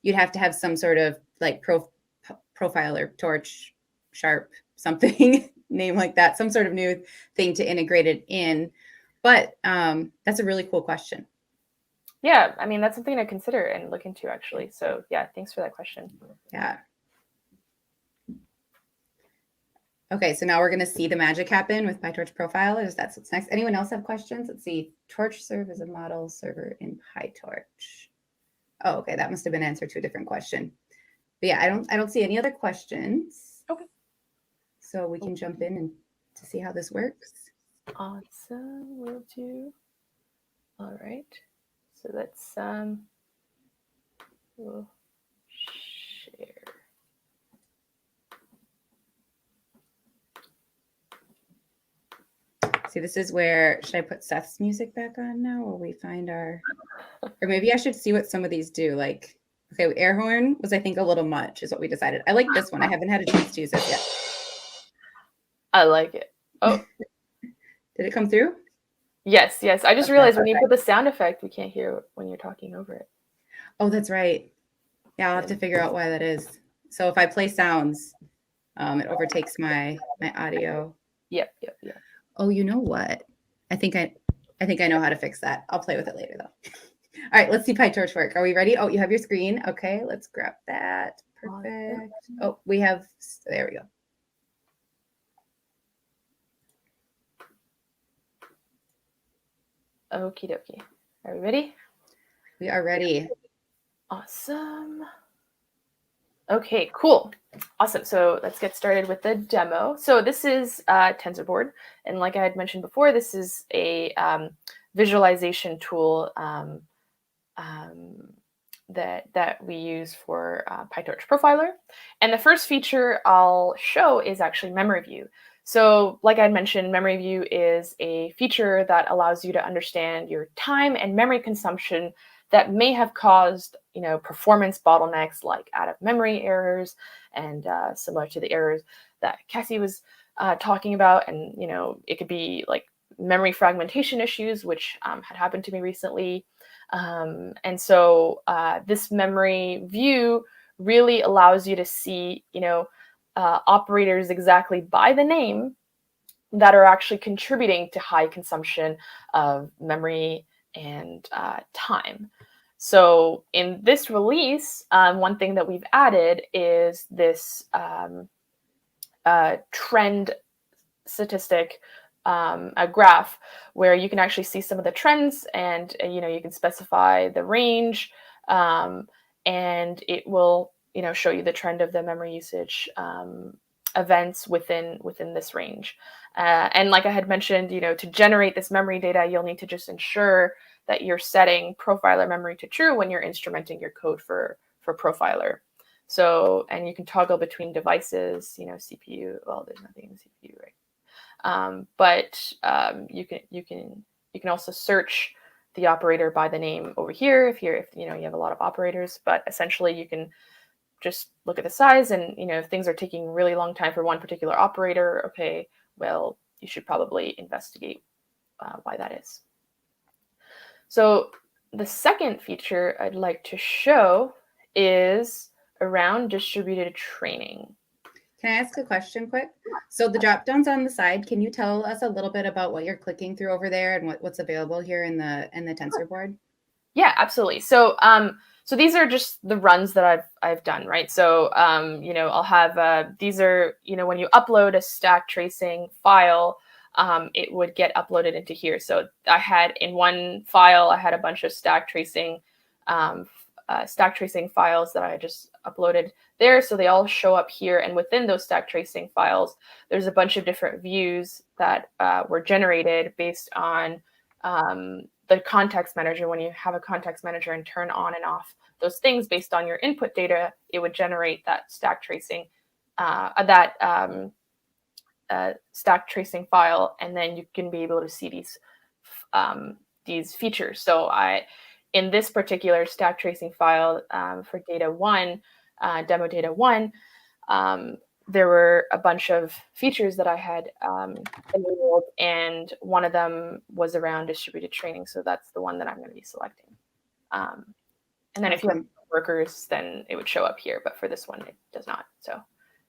to have some sort of profiler, Torch, Sharp, something name like that, some sort of new thing to integrate it in. But that's a really cool question. Yeah, I mean, that's something to consider and look into, actually. So yeah, thanks for that question. Yeah. Okay, so now we're going to see the magic happen with PyTorch Profiler. That's what's next. Anyone else have questions? Let's see. Torch serve as a model server in PyTorch. Oh, okay, that must have been answered to a different question. But yeah, I don't see any other questions. Okay. So we can jump in and to see how this works. Awesome. Will do. All right. So let's we'll share. See, this is where, should I put Seth's music back on now while we find our, or maybe I should see what some of these do. Okay, air horn was, I think, a little much is what we decided. I like this one. I haven't had a chance to use this yet. I like it. Oh. Did it come through? Yes. I just realized when you put the sound effect, we can't hear when you're talking over it. Oh, that's right. Yeah, I'll have to figure out why that is. So if I play sounds, it overtakes my audio. Yep. Oh, you know what? I think I know how to fix that. I'll play with it later though. All right, let's see PyTorch work. Are we ready? Oh, you have your screen. Okay, let's grab that. Perfect. Oh, there we go. Okie dokie. Are we ready? We are ready. Awesome. Okay, cool. Awesome. So let's get started with the demo. So this is TensorBoard. And like I had mentioned before, this is a visualization tool that we use for PyTorch Profiler. And the first feature I'll show is actually memory view. So like I had mentioned, memory view is a feature that allows you to understand your time and memory consumption that may have caused, performance bottlenecks like out of memory errors and similar to the errors that Cassie was talking about. And, it could be like memory fragmentation issues, which had happened to me recently. And so this memory view really allows you to see, operators exactly by the name that are actually contributing to high consumption of memory and time. So in this release, one thing that we've added is this trend statistic, a graph where you can actually see some of the trends, and you can specify the range, and it will show you the trend of the memory usage events within this range. And like I had mentioned, to generate this memory data, you'll need to just ensure that you're setting profiler memory to true when you're instrumenting your code for profiler. So, and you can toggle between devices, CPU. Well, there's nothing in the CPU, right? But you can also search the operator by the name over here if you have a lot of operators. But essentially, you can just look at the size, and if things are taking a really long time for one particular operator, okay, well, you should probably investigate why that is. So the second feature I'd like to show is around distributed training. Can I ask a question quick? So the drop downs on the side, can you tell us a little bit about what you're clicking through over there and what's available here in the TensorBoard? Yeah, absolutely. So so these are just the runs that I've done, right? So I'll have these are when you upload a stack tracing file, it would get uploaded into here. So I had in one file, I had a bunch of stack tracing files that I just uploaded there. So they all show up here. And within those stack tracing files, there's a bunch of different views that were generated based on the context manager. When you have a context manager and turn on and off those things based on your input data, it would generate that stack tracing stack tracing file, and then you can be able to see these features. So in this particular stack tracing file for data one, demo data one, there were a bunch of features that I had enabled, and one of them was around distributed training. So that's the one that I'm going to be selecting. And then if you have workers, then it would show up here, but for this one, it does not. So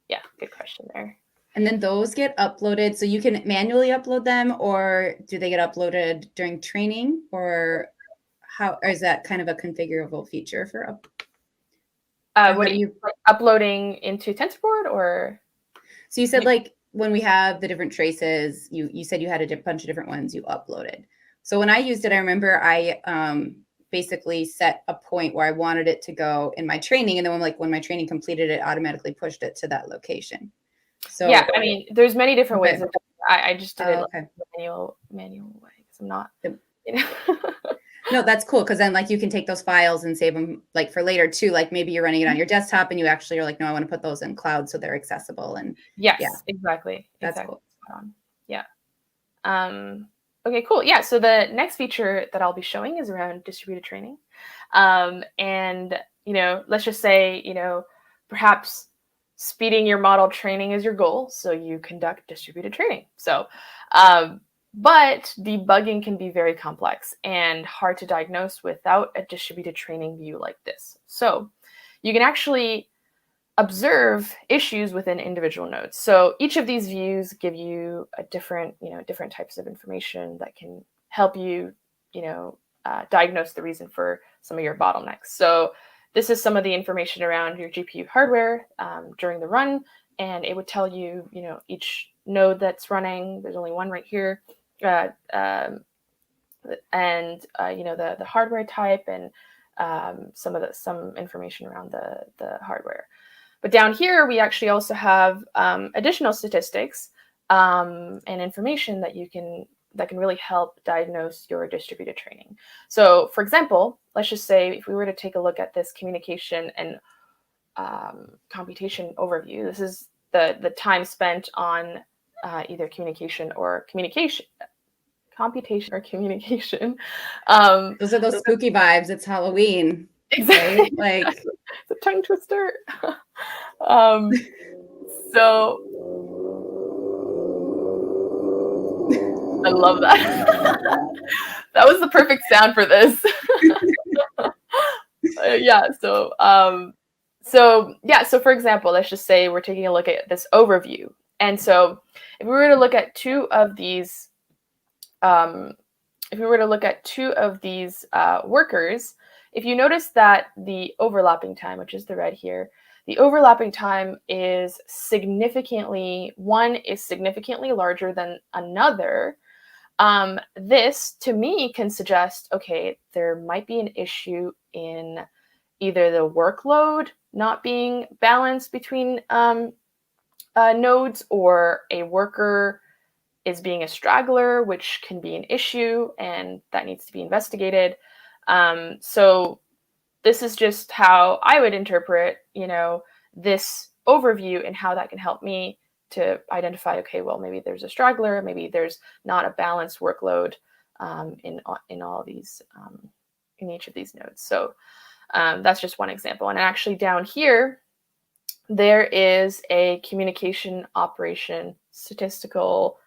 yeah, good question there. And then those get uploaded, so you can manually upload them, or do they get uploaded during training, or how, or is that kind of a configurable feature for what are you like, uploading into TensorBoard, or? So you said like when we have the different traces, you said you had a bunch of different ones you uploaded. So when I used it, I remember I basically set a point where I wanted it to go in my training, and then when my training completed, it automatically pushed it to that location. So yeah, I mean, there's many different ways. I just did it okay. manual way because I'm not. No, that's cool, because then like you can take those files and save them like for later too. Like maybe you're running it on your desktop and you actually are like, no, I want to put those in cloud so they're accessible. And yes, yeah, exactly. That's cool. Yeah. Okay, cool. Yeah. So the next feature that I'll be showing is around distributed training. And let's just say perhaps speeding your model training is your goal, so you conduct distributed training. So, but debugging can be very complex and hard to diagnose without a distributed training view like this. So you can actually observe issues within individual nodes. So each of these views give you a different, different types of information that can help you, diagnose the reason for some of your bottlenecks. So this is some of the information around your GPU hardware during the run, and it would tell you, each node that's running. There's only one right here, and the hardware type and some information around the hardware. But down here, we actually also have additional statistics and information that can really help diagnose your distributed training. So, for example, let's just say if we were to take a look at this communication and computation overview, this is the time spent on either computation or communication. Those are those spooky vibes. It's Halloween. Exactly. Right? Like it's a tongue twister. So I love that. That was the perfect sound for this. So for example, let's just say we're taking a look at this overview. And so if we were to look at two of these workers, if you notice that the overlapping time, which is the red here, the overlapping time is significantly larger than another. This, to me, can suggest, okay, there might be an issue in either the workload not being balanced between nodes, or a worker is being a straggler, which can be an issue, and that needs to be investigated. So this is just how I would interpret, this overview and how that can help me to identify, okay, well, maybe there's a straggler, maybe there's not a balanced workload in all these, in each of these nodes. So that's just one example. And actually down here, there is a communication operation statistical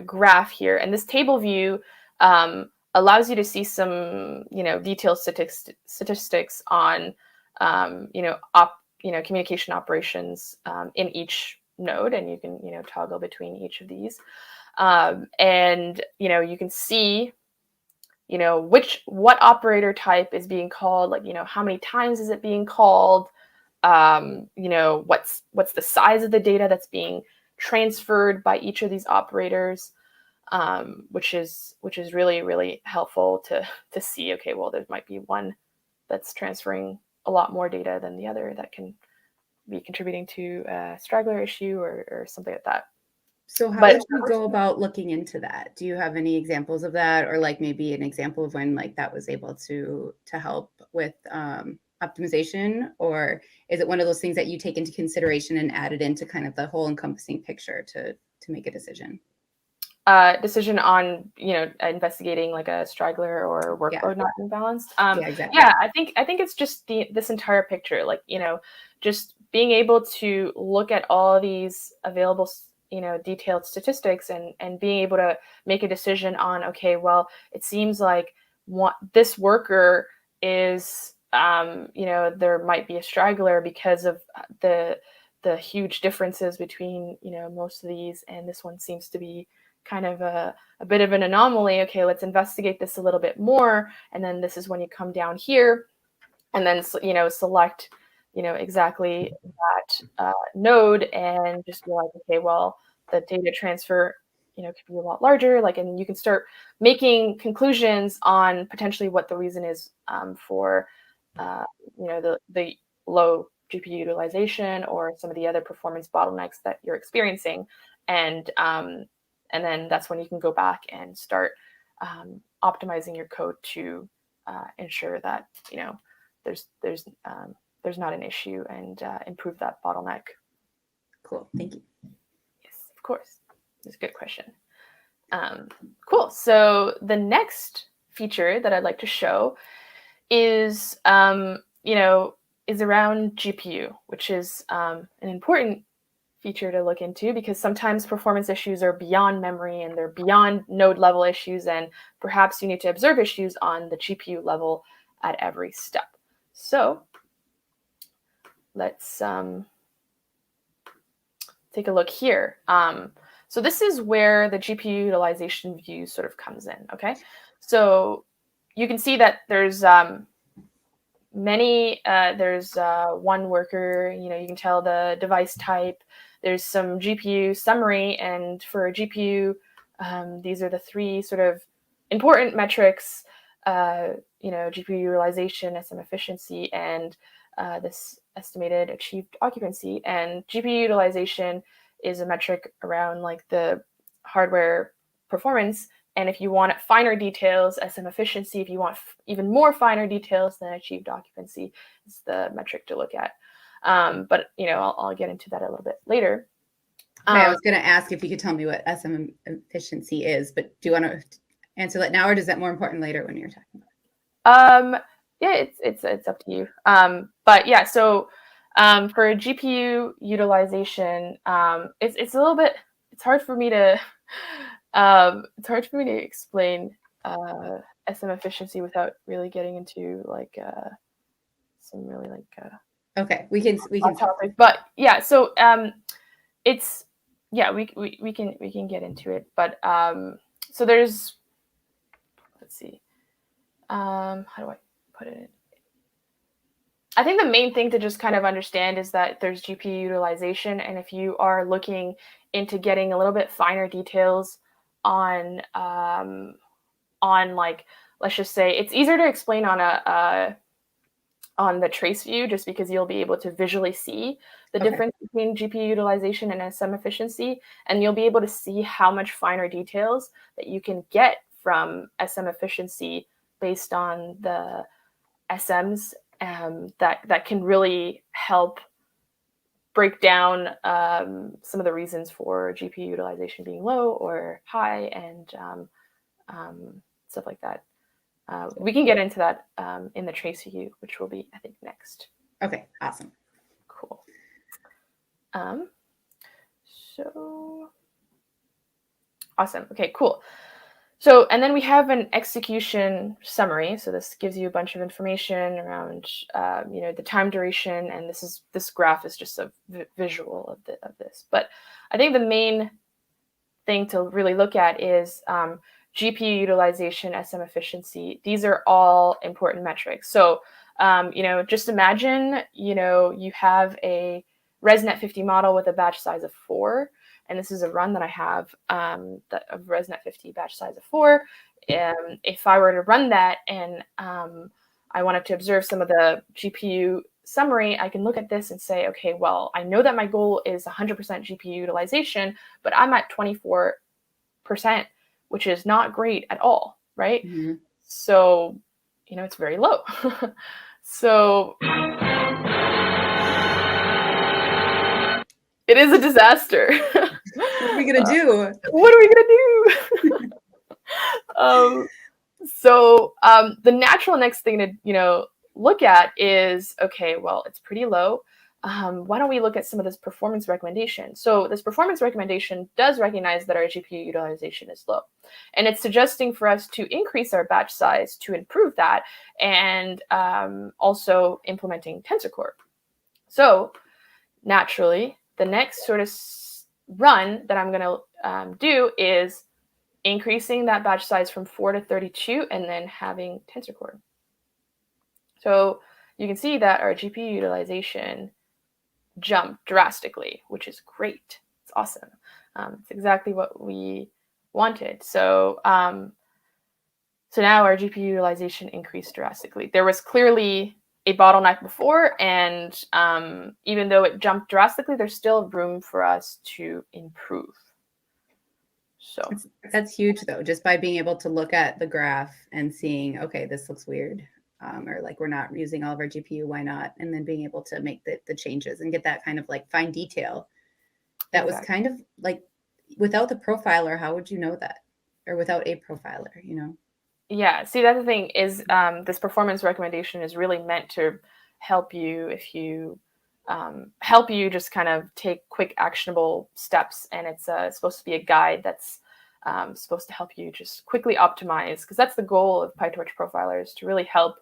graph here. And this table view allows you to see some, detailed statistics on, communication operations in each node, and you can, toggle between each of these. And, you can see, what operator type is being called, like, how many times is it being called? What's the size of the data that's being transferred by each of these operators, which is really, really helpful to see, okay, well, there might be one that's transferring a lot more data than the other that can be contributing to a straggler issue or something like that. So how would you go about looking into that? Do you have any examples of that, or like maybe an example of when like that was able to help with optimization, or is it one of those things that you take into consideration and add it into kind of the whole encompassing picture to make a decision? Decision on investigating like a straggler or workload not being balanced. Exactly. Yeah, I think it's just this entire picture, like just being able to look at all these available detailed statistics and being able to make a decision on, okay, well, it seems like this worker is there might be a straggler because of the huge differences between most of these, and this one seems to be kind of a bit of an anomaly. Okay, let's investigate this a little bit more, and then this is when you come down here and then select exactly that node and just be like, okay, well, the data transfer could be a lot larger, and you can start making conclusions on potentially what the reason is for the low GPU utilization or some of the other performance bottlenecks that you're experiencing, and then that's when you can go back and start optimizing your code to ensure that there's not an issue and improve that bottleneck. Cool, thank you. Yes, of course. That's a good question. Cool. So the next feature that I'd like to show is around GPU, which is an important feature to look into because sometimes performance issues are beyond memory and they're beyond node level issues, and perhaps you need to observe issues on the GPU level at every step. So let's take a look here. So this is where the GPU utilization view sort of comes in, okay? So you can see that there's there's one worker, you can tell the device type, there's some GPU summary, and for a GPU, these are the three sort of important metrics, GPU utilization, SM efficiency, and this estimated achieved occupancy. And GPU utilization is a metric around like the hardware performance. And if you want finer details, SM efficiency, if you want even more finer details than achieved occupancy, is the metric to look at. But I'll get into that a little bit later. Okay, I was going to ask if you could tell me what SM efficiency is, but do you want to answer that now, or is that more important later when you're talking about it? Yeah, it's up to you. But yeah, so for GPU utilization, it's a little bit, it's hard for me to explain SM efficiency without really getting into like some really like okay, we can topic. But yeah, so it's we can get into it. But so there's, let's see, how do I put it in? I think the main thing to just kind of understand is that there's GPU utilization, and if you are looking into getting a little bit finer details on like, let's just say, it's easier to explain on the trace view, just because you'll be able to visually see the difference between GPU utilization and SM efficiency, and you'll be able to see how much finer details that you can get from SM efficiency based on the SMs, that can really help break down some of the reasons for GPU utilization being low or high, and stuff like that. We can get into that in the trace view, which will be, I think, next. Okay, awesome. Cool. So awesome. Okay, cool. So, and then we have an execution summary. So this gives you a bunch of information around, the time duration, and this graph is just a visual of this. But I think the main thing to really look at is GPU utilization, SM efficiency. These are all important metrics. So, just imagine, you have a ResNet 50 model with a batch size of 4. And this is a run that I have of ResNet 50 batch size of 4. If I were to run that and I wanted to observe some of the GPU summary, I can look at this and say, okay, well, I know that my goal is 100% GPU utilization, but I'm at 24%, which is not great at all, right? Mm-hmm. So, it's very low. So it is a disaster. What are we going to do? What are we going to do? So the natural next thing to, look at is, okay, well, it's pretty low. Why don't we look at some of this performance recommendation? So this performance recommendation does recognize that our GPU utilization is low. And it's suggesting for us to increase our batch size to improve that, and also implementing Tensor Core. So naturally, the next sort of run that I'm going to do is increasing that batch size from 4 to 32, and then having Tensor Core. So you can see that our GPU utilization jumped drastically, which is great. It's awesome. It's exactly what we wanted. So so now our GPU utilization increased drastically. There was clearly a bottleneck before, and even though it jumped drastically, there's still room for us to improve. So that's huge, though, just by being able to look at the graph and seeing, okay, this looks weird, or like we're not using all of our GPU, why not? And then being able to make the changes and get that kind of like fine detail. That was kind of like, without the profiler, how would you know that? Or without a profiler, Yeah, see, that's the thing is this performance recommendation is really meant to help you if you help you just kind of take quick actionable steps, and it's supposed to be a guide that's supposed to help you just quickly optimize, because that's the goal of PyTorch profilers, to really help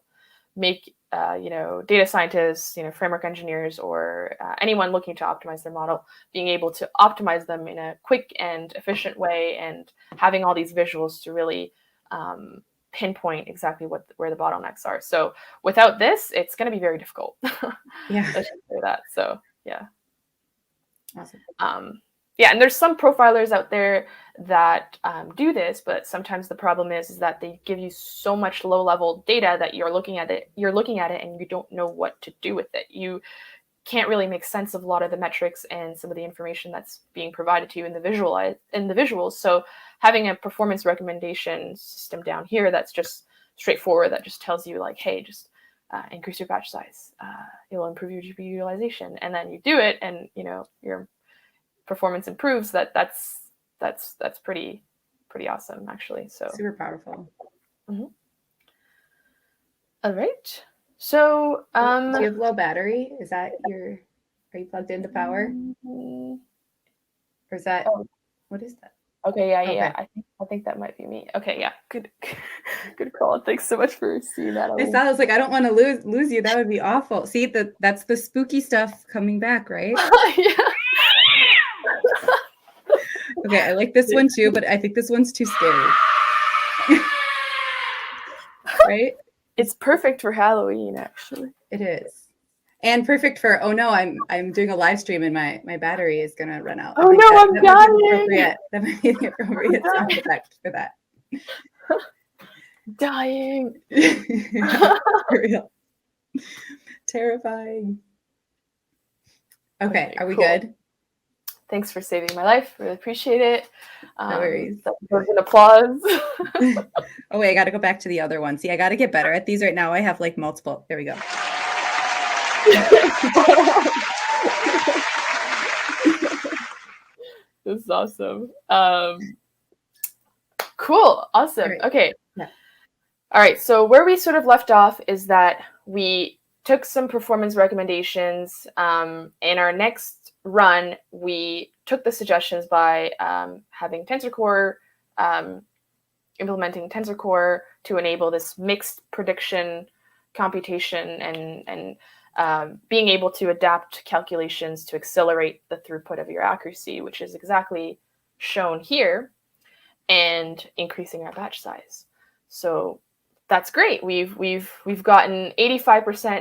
make data scientists, framework engineers, or anyone looking to optimize their model, being able to optimize them in a quick and efficient way, and having all these visuals to really pinpoint exactly where the bottlenecks are. So without this, it's going to be very difficult. Yeah. Let's just say that. So yeah. Awesome. Yeah, and there's some profilers out there that do this, but sometimes the problem is that they give you so much low-level data that you're looking at it, and you don't know what to do with it. You can't really make sense of a lot of the metrics and some of the information that's being provided to you in the visuals. So having a performance recommendation system down here that's just straightforward, that just tells you like, hey, just increase your batch size. It will improve your GPU utilization, and then you do it, and your performance improves. That's pretty awesome, actually. So super powerful. Mm-hmm. All right. So do you have low battery? Is that are you plugged into power? Or is that what is that? Okay, yeah, okay. I think that might be me. Okay, yeah, good call. Thanks so much for seeing that. I was like, I don't want to lose you. That would be awful. See, that's the spooky stuff coming back, right? Yeah. Okay, I like this one too, but I think this one's too scary. Right? It's perfect for Halloween, actually. It is. And perfect for, oh no, I'm doing a live stream and my battery is gonna run out. Oh no, I'm dying. That might be the appropriate sound effect for that. Dying. For real. Terrifying. Okay, are we good? Thanks for saving my life. Really appreciate it. No worries. An applause. Oh wait, I got to go back to the other one. See, I got to get better at these right now. I have like multiple. There we go. This is awesome. Cool. Awesome. Right. Okay. Yeah. All right. So where we sort of left off is that we took some performance recommendations. In our next run, we took the suggestions by having Tensor Core, implementing Tensor Core to enable this mixed prediction computation and being able to adapt calculations to accelerate the throughput of your accuracy, which is exactly shown here, and increasing our batch size. So that's great. We've gotten 85%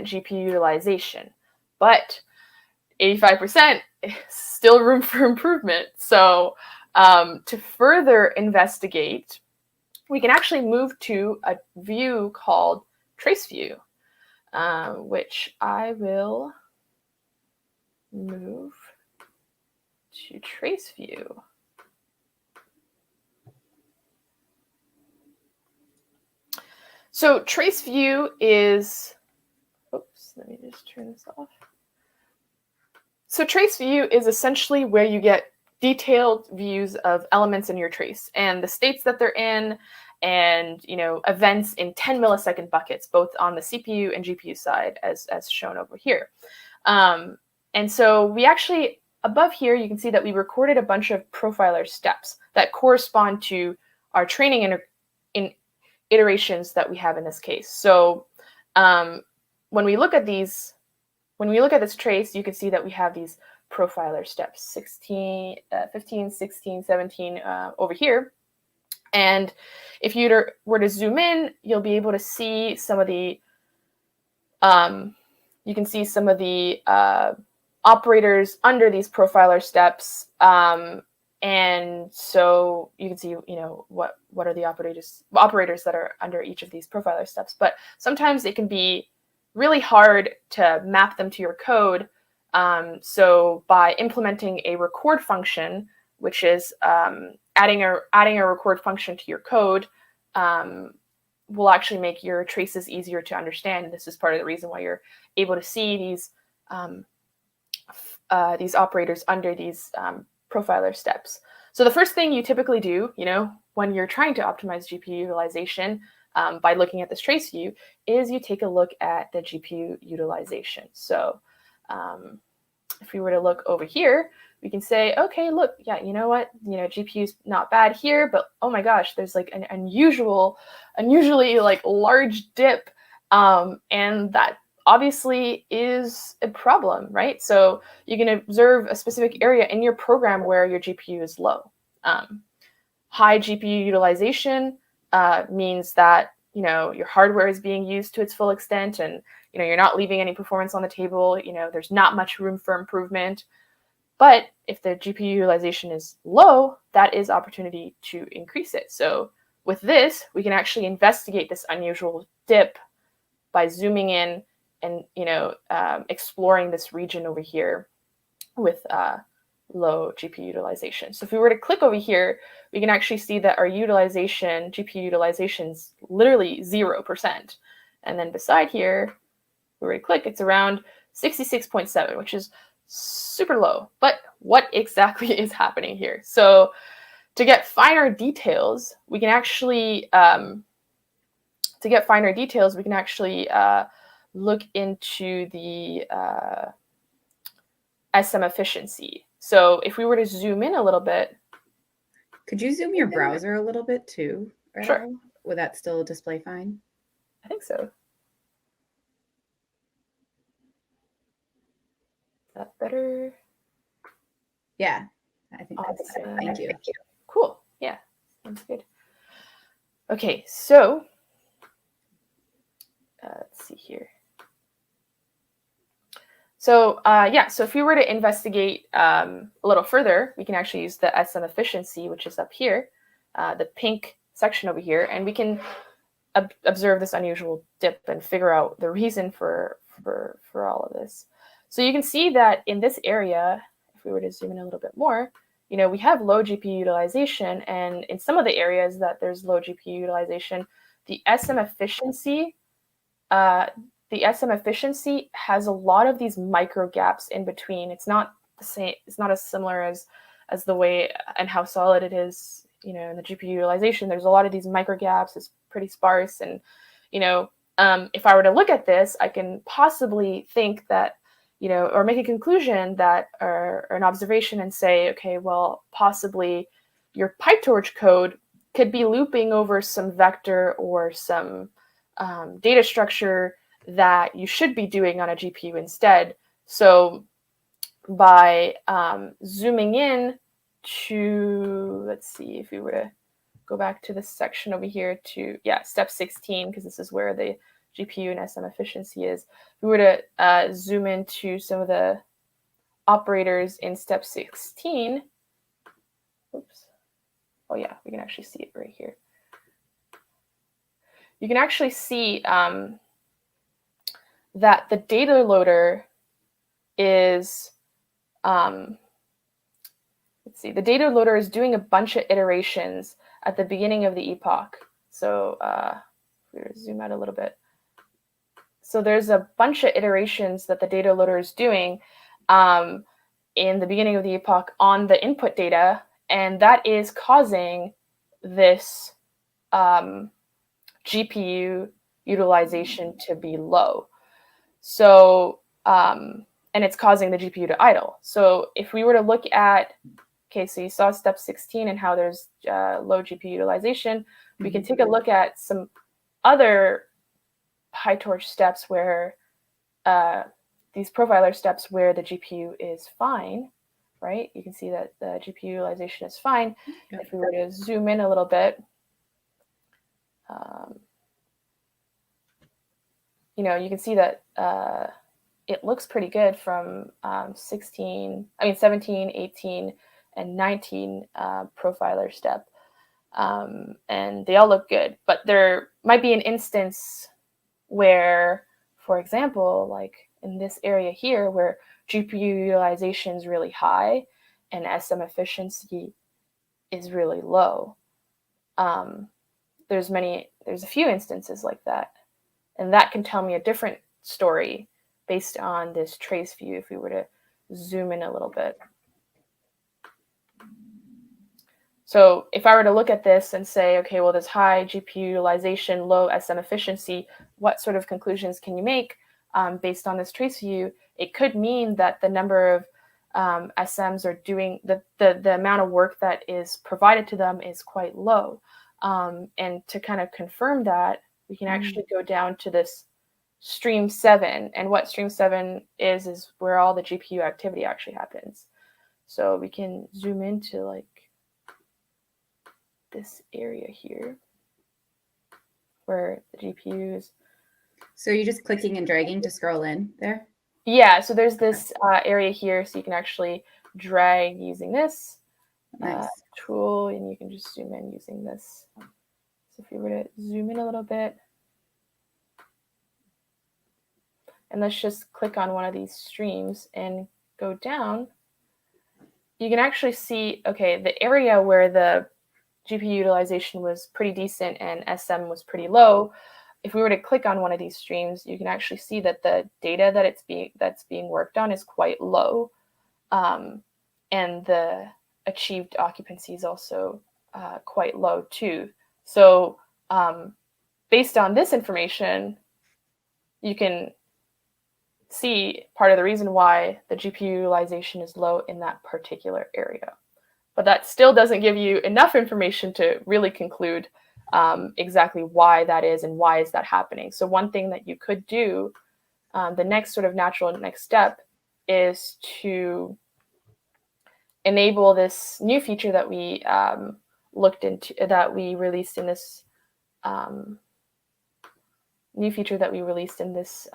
GPU utilization, but 85% is still room for improvement. So to further investigate, we can actually move to a view called Trace View, which I will move to Trace View. So Trace View is, oops, let me just turn this off. So Trace View is essentially where you get detailed views of elements in your trace and the states that they're in, and events in 10 millisecond buckets, both on the CPU and GPU side, as shown over here. And so we actually, above here, you can see that we recorded a bunch of profiler steps that correspond to our training in iterations that we have in this case. So when we look at this trace, you can see that we have these profiler steps, 15, 16, 17 over here. And if you were to zoom in, you'll be able to see some of the, you can see some of the operators under these profiler steps. And so you can see, what are the operators that are under each of these profiler steps. But sometimes it can be really hard to map them to your code. So by implementing a record function, which is adding a record function to your code, will actually make your traces easier to understand. This is part of the reason why you're able to see these operators under these profiler steps. So the first thing you typically do, when you're trying to optimize GPU utilization by looking at this trace view, is you take a look at the GPU utilization. So if we were to look over here, we can say, okay, look, yeah, you know what? GPU's not bad here, but oh my gosh, there's like an unusually like large dip And that obviously is a problem, right? So you can observe a specific area in your program where your GPU is low. High GPU utilization means that your hardware is being used to its full extent, and you're not leaving any performance on the table. There's not much room for improvement. But if the GPU utilization is low, that is opportunity to increase it. So with this, we can actually investigate this unusual dip by zooming in and exploring this region over here with low GPU utilization. So if we were to click over here, we can actually see that our GPU utilization is literally 0%. And then beside here, where we click, it's around 66.7, which is super low. But what exactly is happening here? So to get finer details, we can actually look into the SM efficiency. So if we were to zoom in a little bit. Could you zoom your browser a little bit too? Sure. Would that still display fine? I think so. Is that better? Yeah, I think that's better. Thank you. Cool. Yeah, sounds good. Okay, so let's see here. So so if we were to investigate a little further, we can actually use the SM efficiency, which is up here, the pink section over here, and we can observe this unusual dip and figure out the reason for all of this. So you can see that in this area, if we were to zoom in a little bit more, we have low GPU utilization, and in some of the areas that there's low GPU utilization, the SM efficiency has a lot of these micro gaps in between. It's not the same. It's not as similar as the way and how solid it is, in the GPU utilization. There's a lot of these micro gaps. It's pretty sparse, and if I were to look at this, I can possibly think that, or make a conclusion that, or an observation, and say, okay, well, possibly your PyTorch code could be looping over some vector or some data structure that you should be doing on a GPU instead. So by zooming in to, let's see, if we were to go back to this section over here to, step 16, because this is where the GPU and SM efficiency is. If we were to zoom into some of the operators in step 16, oops. Oh yeah, we can actually see it right here. You can actually see that the data loader is, the data loader is doing a bunch of iterations at the beginning of the epoch. So if we zoom out a little bit. So there's a bunch of iterations that the data loader is doing in the beginning of the epoch on the input data, and that is causing this GPU utilization to be low. So, and it's causing the GPU to idle. So if we were to look at, okay, so you saw step 16 and how there's low GPU utilization, we can take a look at some other PyTorch steps where these profiler steps where the GPU is fine, right? You can see that the GPU utilization is fine. Yep. If we were to zoom in a little bit, you can see that it looks pretty good from 17, 18, and 19 profiler step. And they all look good, but there might be an instance where, for example, like in this area here where GPU utilization is really high and SM efficiency is really low. There's a few instances like that. And that can tell me a different story based on this trace view if we were to zoom in a little bit. So if I were to look at this and say, okay, well, there's high GPU utilization, low SM efficiency, what sort of conclusions can you make based on this trace view? It could mean that the number of SMs are doing, the amount of work that is provided to them is quite low. And to kind of confirm that, we can actually go down to this stream 7. And what stream 7 is where all the GPU activity actually happens. So we can zoom into like this area here where the GPUs. So you're just clicking and dragging to scroll in there? Yeah, so there's this area here, so you can actually drag using this Nice. tool, and you can just zoom in using this. So if you were to zoom in a little bit, and let's just click on one of these streams and go down, you can actually see, okay, the area where the GPU utilization was pretty decent and SM was pretty low. If we were to click on one of these streams, you can actually see that the data that's being worked on is quite low, and the achieved occupancy is also quite low too. So based on this information, you can see part of the reason why the GPU utilization is low in that particular area. But that still doesn't give you enough information to really conclude exactly why that is and why is that happening. So one thing that you could do, the next sort of natural next step, is to enable this new feature that we looked into, that we released in this new feature that we released in this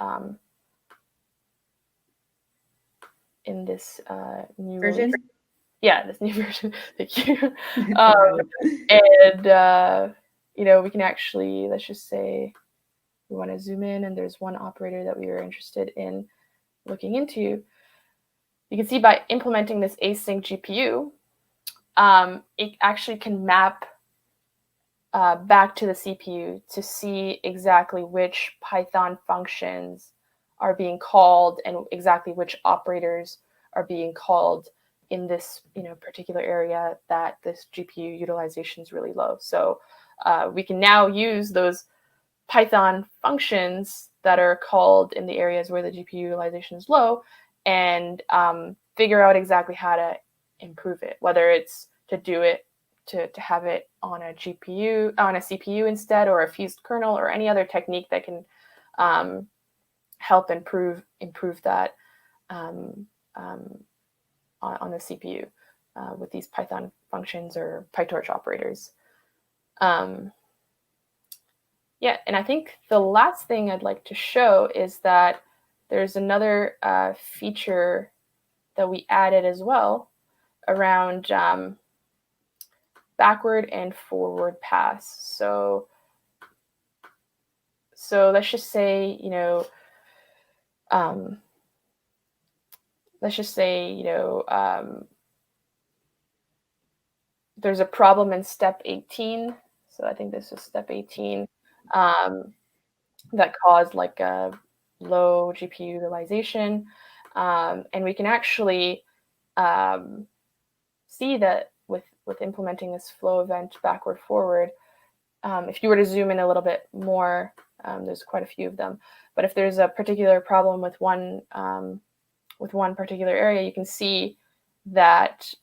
new Version? release. Yeah, this new version. Thank you. And we can actually, let's just say we want to zoom in, and there's one operator that we were interested in looking into. You can see by implementing this async GPU, it actually can map back to the CPU to see exactly which Python functions are being called and exactly which operators are being called in this particular area that this GPU utilization is really low. So we can now use those Python functions that are called in the areas where the GPU utilization is low and figure out exactly how to improve it, whether it's to do it to have it on a GPU, on a CPU instead, or a fused kernel, or any other technique that can help improve that on the CPU with these Python functions or PyTorch operators. Yeah, and I think the last thing I'd like to show is that there's another feature that we added as well around backward and forward pass. So let's just say, there's a problem in step 18. So I think this is step 18 that caused like a low GPU utilization. And we can actually see that with implementing this flow event backward forward, if you were to zoom in a little bit more, there's quite a few of them. But if there's a particular problem with one particular area, you can see that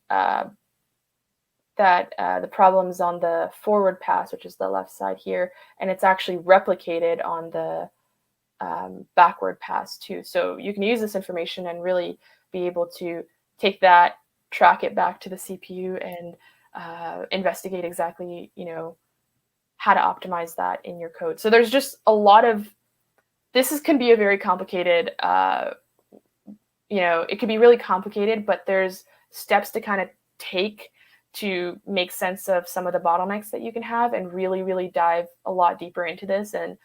the problem's on the forward pass, which is the left side here, and it's actually replicated on the backward pass too. So you can use this information and really be able to take that, track it back to the CPU, and investigate exactly, how to optimize that in your code. So there's just a lot of, can be a very complicated, it can be really complicated, but there's steps to kind of take to make sense of some of the bottlenecks that you can have and really, really dive a lot deeper into this. And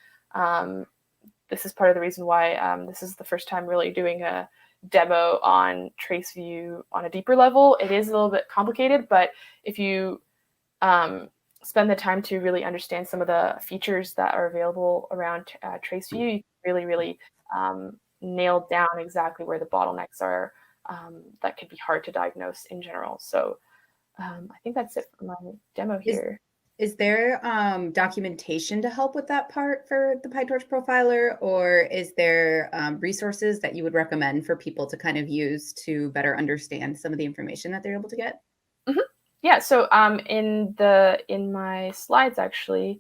this is part of the reason why this is the first time really doing a demo on Traceview on a deeper level. It is a little bit complicated, but if you spend the time to really understand some of the features that are available around Traceview, you can really, really nail down exactly where the bottlenecks are that could be hard to diagnose in general. So I think that's it for my demo here. Is there documentation to help with that part for the PyTorch profiler, or is there resources that you would recommend for people to kind of use to better understand some of the information that they're able to get? Mm-hmm. Yeah, so in my slides actually,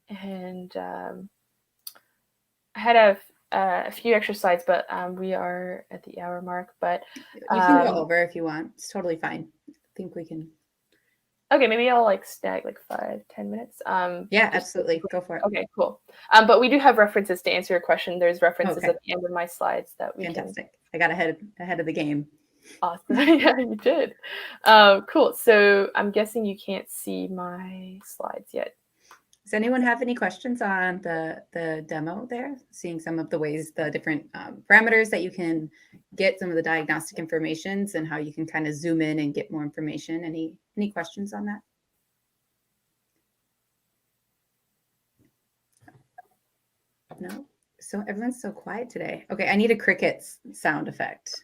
and I had a few extra slides, but we are at the hour mark. But You can go over if you want. It's totally fine. I think we can. Okay, maybe I'll like snag like 5-10 minutes. Yeah, absolutely. Go for it. Okay, cool. But we do have references to answer your question. There's references Okay. at the end of my slides that we Fantastic. I got ahead of the game. Awesome. Yeah, you did. Cool. So I'm guessing you can't see my slides yet. Does anyone have any questions on the demo there? Seeing some of the ways, the different parameters that you can get some of the diagnostic informations and how you can kind of zoom in and get more information. Any questions on that? No? So everyone's so quiet today. Okay, I need a crickets sound effect.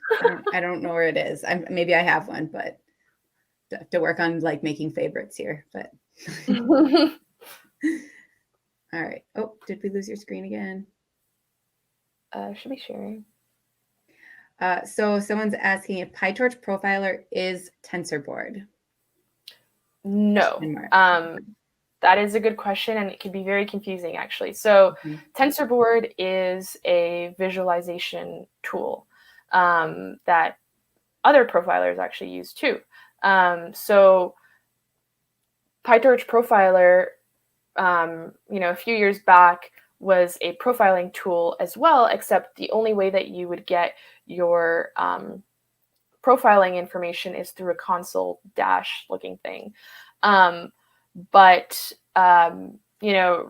I don't know where it is. Maybe I have one, but I have to work on like making favorites here. But all right. Oh, did we lose your screen again? Should be sharing. So someone's asking if PyTorch Profiler is TensorBoard. No. That is a good question, and it can be very confusing, actually. So TensorBoard is a visualization tool that other profilers actually use too. So PyTorch Profiler, a few years back was a profiling tool as well, except the only way that you would get your profiling information is through a console dash looking thing. But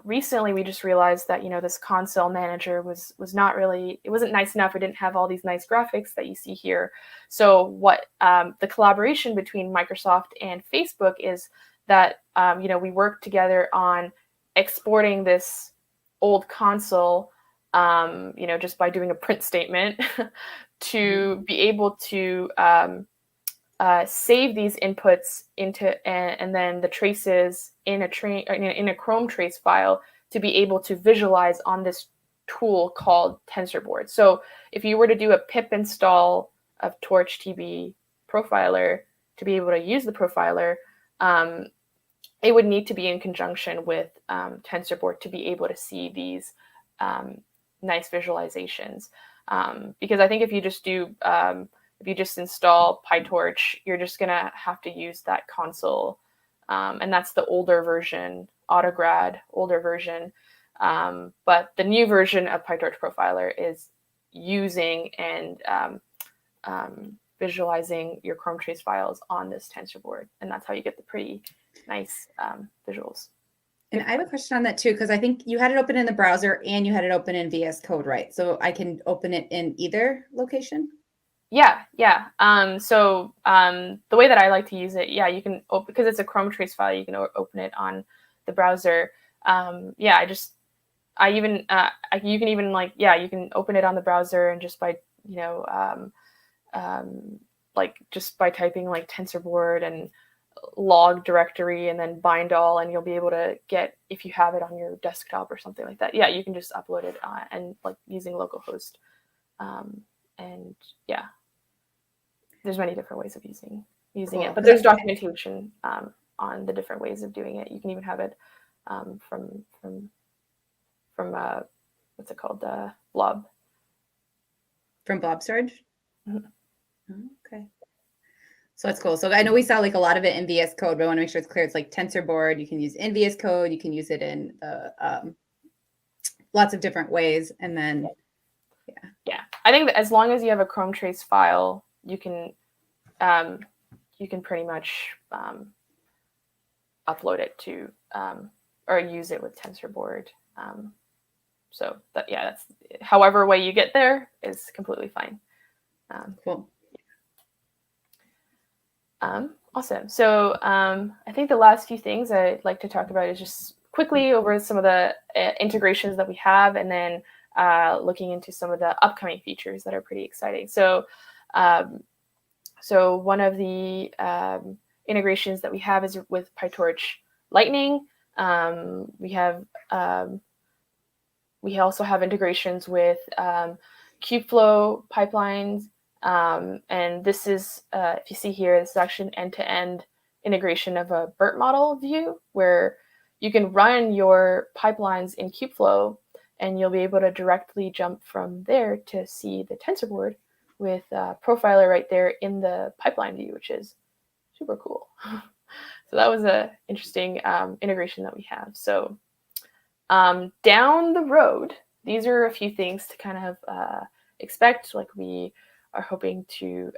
recently we just realized that, this console manager was not really, it wasn't nice enough. It didn't have all these nice graphics that you see here. So what the collaboration between Microsoft and Facebook is that, we work together on exporting this old console, just by doing a print statement to be able to save these inputs into and then the traces in a Chrome trace file to be able to visualize on this tool called TensorBoard. So if you were to do a pip install of TorchDB profiler to be able to use the profiler, it would need to be in conjunction with TensorBoard to be able to see these nice visualizations. Because I think if you just install PyTorch, you're just going to have to use that console. And that's the older version, AutoGrad, older version. But the new version of PyTorch Profiler is using and visualizing your Chrome trace files on this TensorBoard. And that's how you get the pretty nice visuals. And I have a question on that too, because I think you had it open in the browser and you had it open in VS Code, right? So I can open it in either location? Yeah. So the way that I like to use it, you can open, because it's a Chrome trace file, you can open it on the browser. You can open it on the browser and just by, just by typing like TensorBoard and log directory and then bind all, and you'll be able to get, if you have it on your desktop or something like that. Yeah, you can just upload it and like using localhost. And yeah, there's many different ways of using cool. It, but there's documentation on the different ways of doing it. You can even have it from what's it called, Blob. From Blob Storage? Mm-hmm. Okay. So that's cool. So I know we saw like a lot of it in VS Code, but I want to make sure it's clear. It's like TensorBoard. You can use in VS Code. You can use it in lots of different ways. And then, yeah. I think that as long as you have a Chrome trace file, you can pretty much upload it to or use it with TensorBoard. So that's however way you get there is completely fine. Cool. Awesome. So I think the last few things I'd like to talk about is just quickly over some of the integrations that we have, and then looking into some of the upcoming features that are pretty exciting. So one of the integrations that we have is with PyTorch Lightning. We also have integrations with Kubeflow pipelines. And this is, if you see here, this is actually an end-to-end integration of a BERT model view where you can run your pipelines in Kubeflow and you'll be able to directly jump from there to see the TensorBoard with Profiler right there in the pipeline view, which is super cool. So that was an interesting integration that we have. So down the road, these are a few things to kind of expect. Like we are hoping to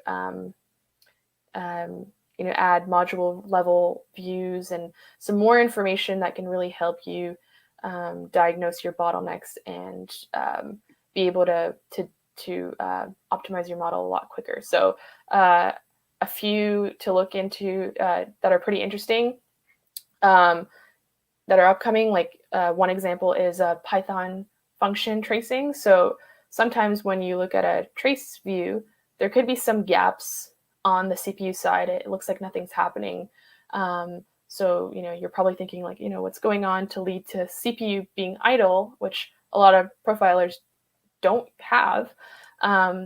add module level views and some more information that can really help you diagnose your bottlenecks and be able to optimize your model a lot quicker. So a few to look into that are pretty interesting that are upcoming. Like one example is Python function tracing. So sometimes when you look at a trace view, there could be some gaps on the CPU side. It looks like nothing's happening. So, you're probably thinking like, what's going on to lead to CPU being idle, which a lot of profilers don't have.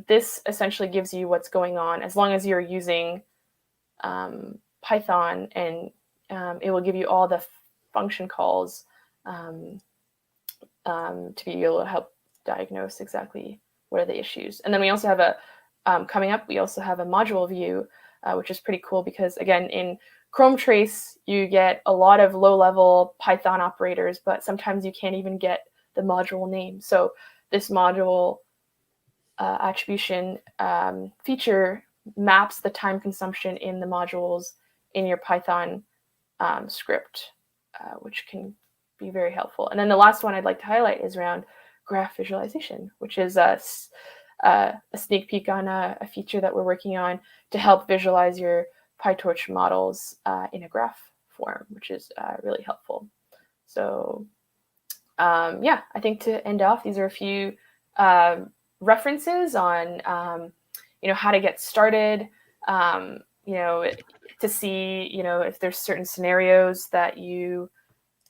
This essentially gives you what's going on as long as you're using Python, and it will give you all the function calls to be able to help diagnose exactly what are the issues. And then we also have coming up, we also have a module view, which is pretty cool because, again, in Chrome Trace, you get a lot of low-level Python operators, but sometimes you can't even get the module name. So this module attribution feature maps the time consumption in the modules in your Python script, which can be very helpful. And then the last one I'd like to highlight is around graph visualization, which is a sneak peek on a feature that we're working on to help visualize your PyTorch models in a graph form, which is really helpful. So I think to end off, these are a few references on how to get started, to see if there's certain scenarios that you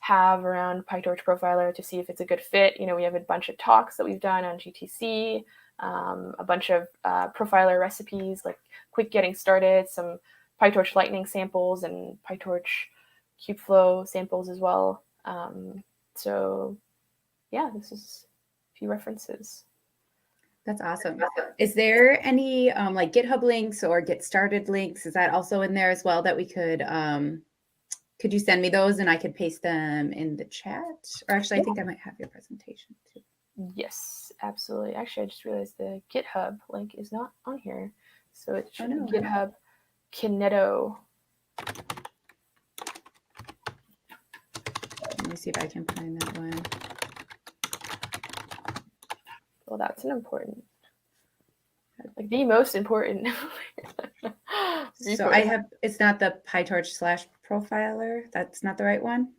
have around PyTorch Profiler to see if it's a good fit. We have a bunch of talks that we've done on GTC, a bunch of profiler recipes, like quick getting started, some PyTorch Lightning samples and PyTorch Kubeflow samples as well. This is a few references. That's awesome. Is there any like GitHub links or get started links? Is that also in there as well that we could you send me those and I could paste them in the chat? Or actually, I think I might have your presentation too. Yes, absolutely. Actually, I just realized the GitHub link is not on here. So it should be GitHub Kineto. Let me see if I can find that one. Well, that's the most important. So it's not the PyTorch /profiler. That's not the right one?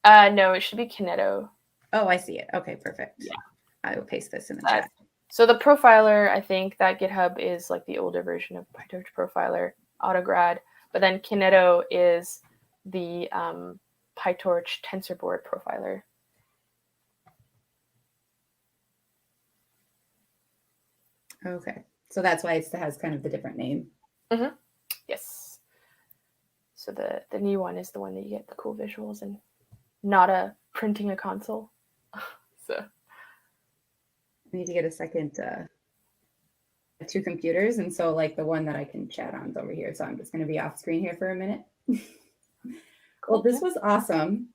No, it should be Kineto. Oh, I see it. Okay, perfect. Yeah. I will paste this in the chat. So the profiler, I think that GitHub is like the older version of PyTorch Profiler, Autograd. But then Kineto is the PyTorch TensorBoard profiler. Okay. So that's why it has kind of the different name. Mm-hmm. Yes. So the new one is the one that you get the cool visuals and not printing a console. So I need to get a second two computers, and so like the one that I can chat on is over here. So I'm just going to be off screen here for a minute. Well, this was awesome.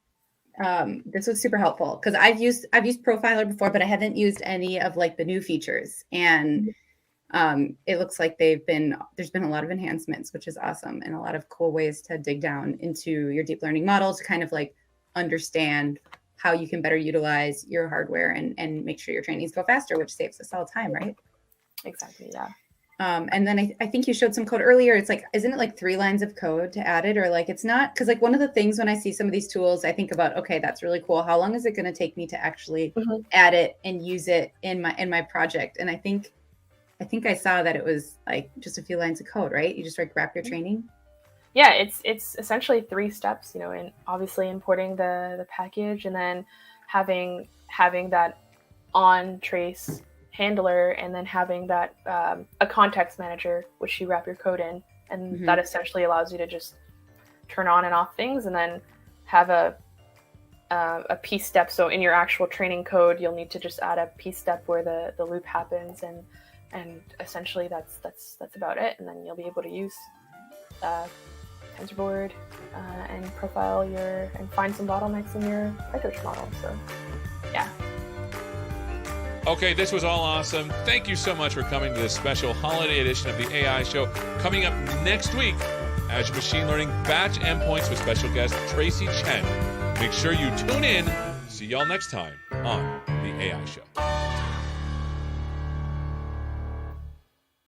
This was super helpful because I've used Profiler before, but I haven't used any of like the new features, and it looks like there's been a lot of enhancements, which is awesome, and a lot of cool ways to dig down into your deep learning model to kind of like understand how you can better utilize your hardware and make sure your trainings go faster, which saves us all time, right? Exactly, yeah. And then I think you showed some code earlier. It's like, isn't it like 3 lines of code to add it? Or like, it's not, because like one of the things when I see some of these tools, I think about, okay, that's really cool. How long is it going to take me to actually add it and use it in my project? And I think I saw that it was like just a few lines of code, right? You just like wrap your training. Yeah, it's essentially 3 steps, and obviously importing the package and then having that on trace handler, and then having that a context manager, which you wrap your code in, and that essentially allows you to just turn on and off things, and then have a a piece step. So in your actual training code, you'll need to just add a piece step where the loop happens, and essentially that's about it. And then you'll be able to use TensorBoard and profile and find some bottlenecks in your PyTorch model. So yeah. Okay, this was all awesome. Thank you so much for coming to this special holiday edition of the AI Show. Coming up next week, Azure Machine Learning Batch Endpoints with special guest Tracy Chen. Make sure you tune in. See y'all next time on the AI Show.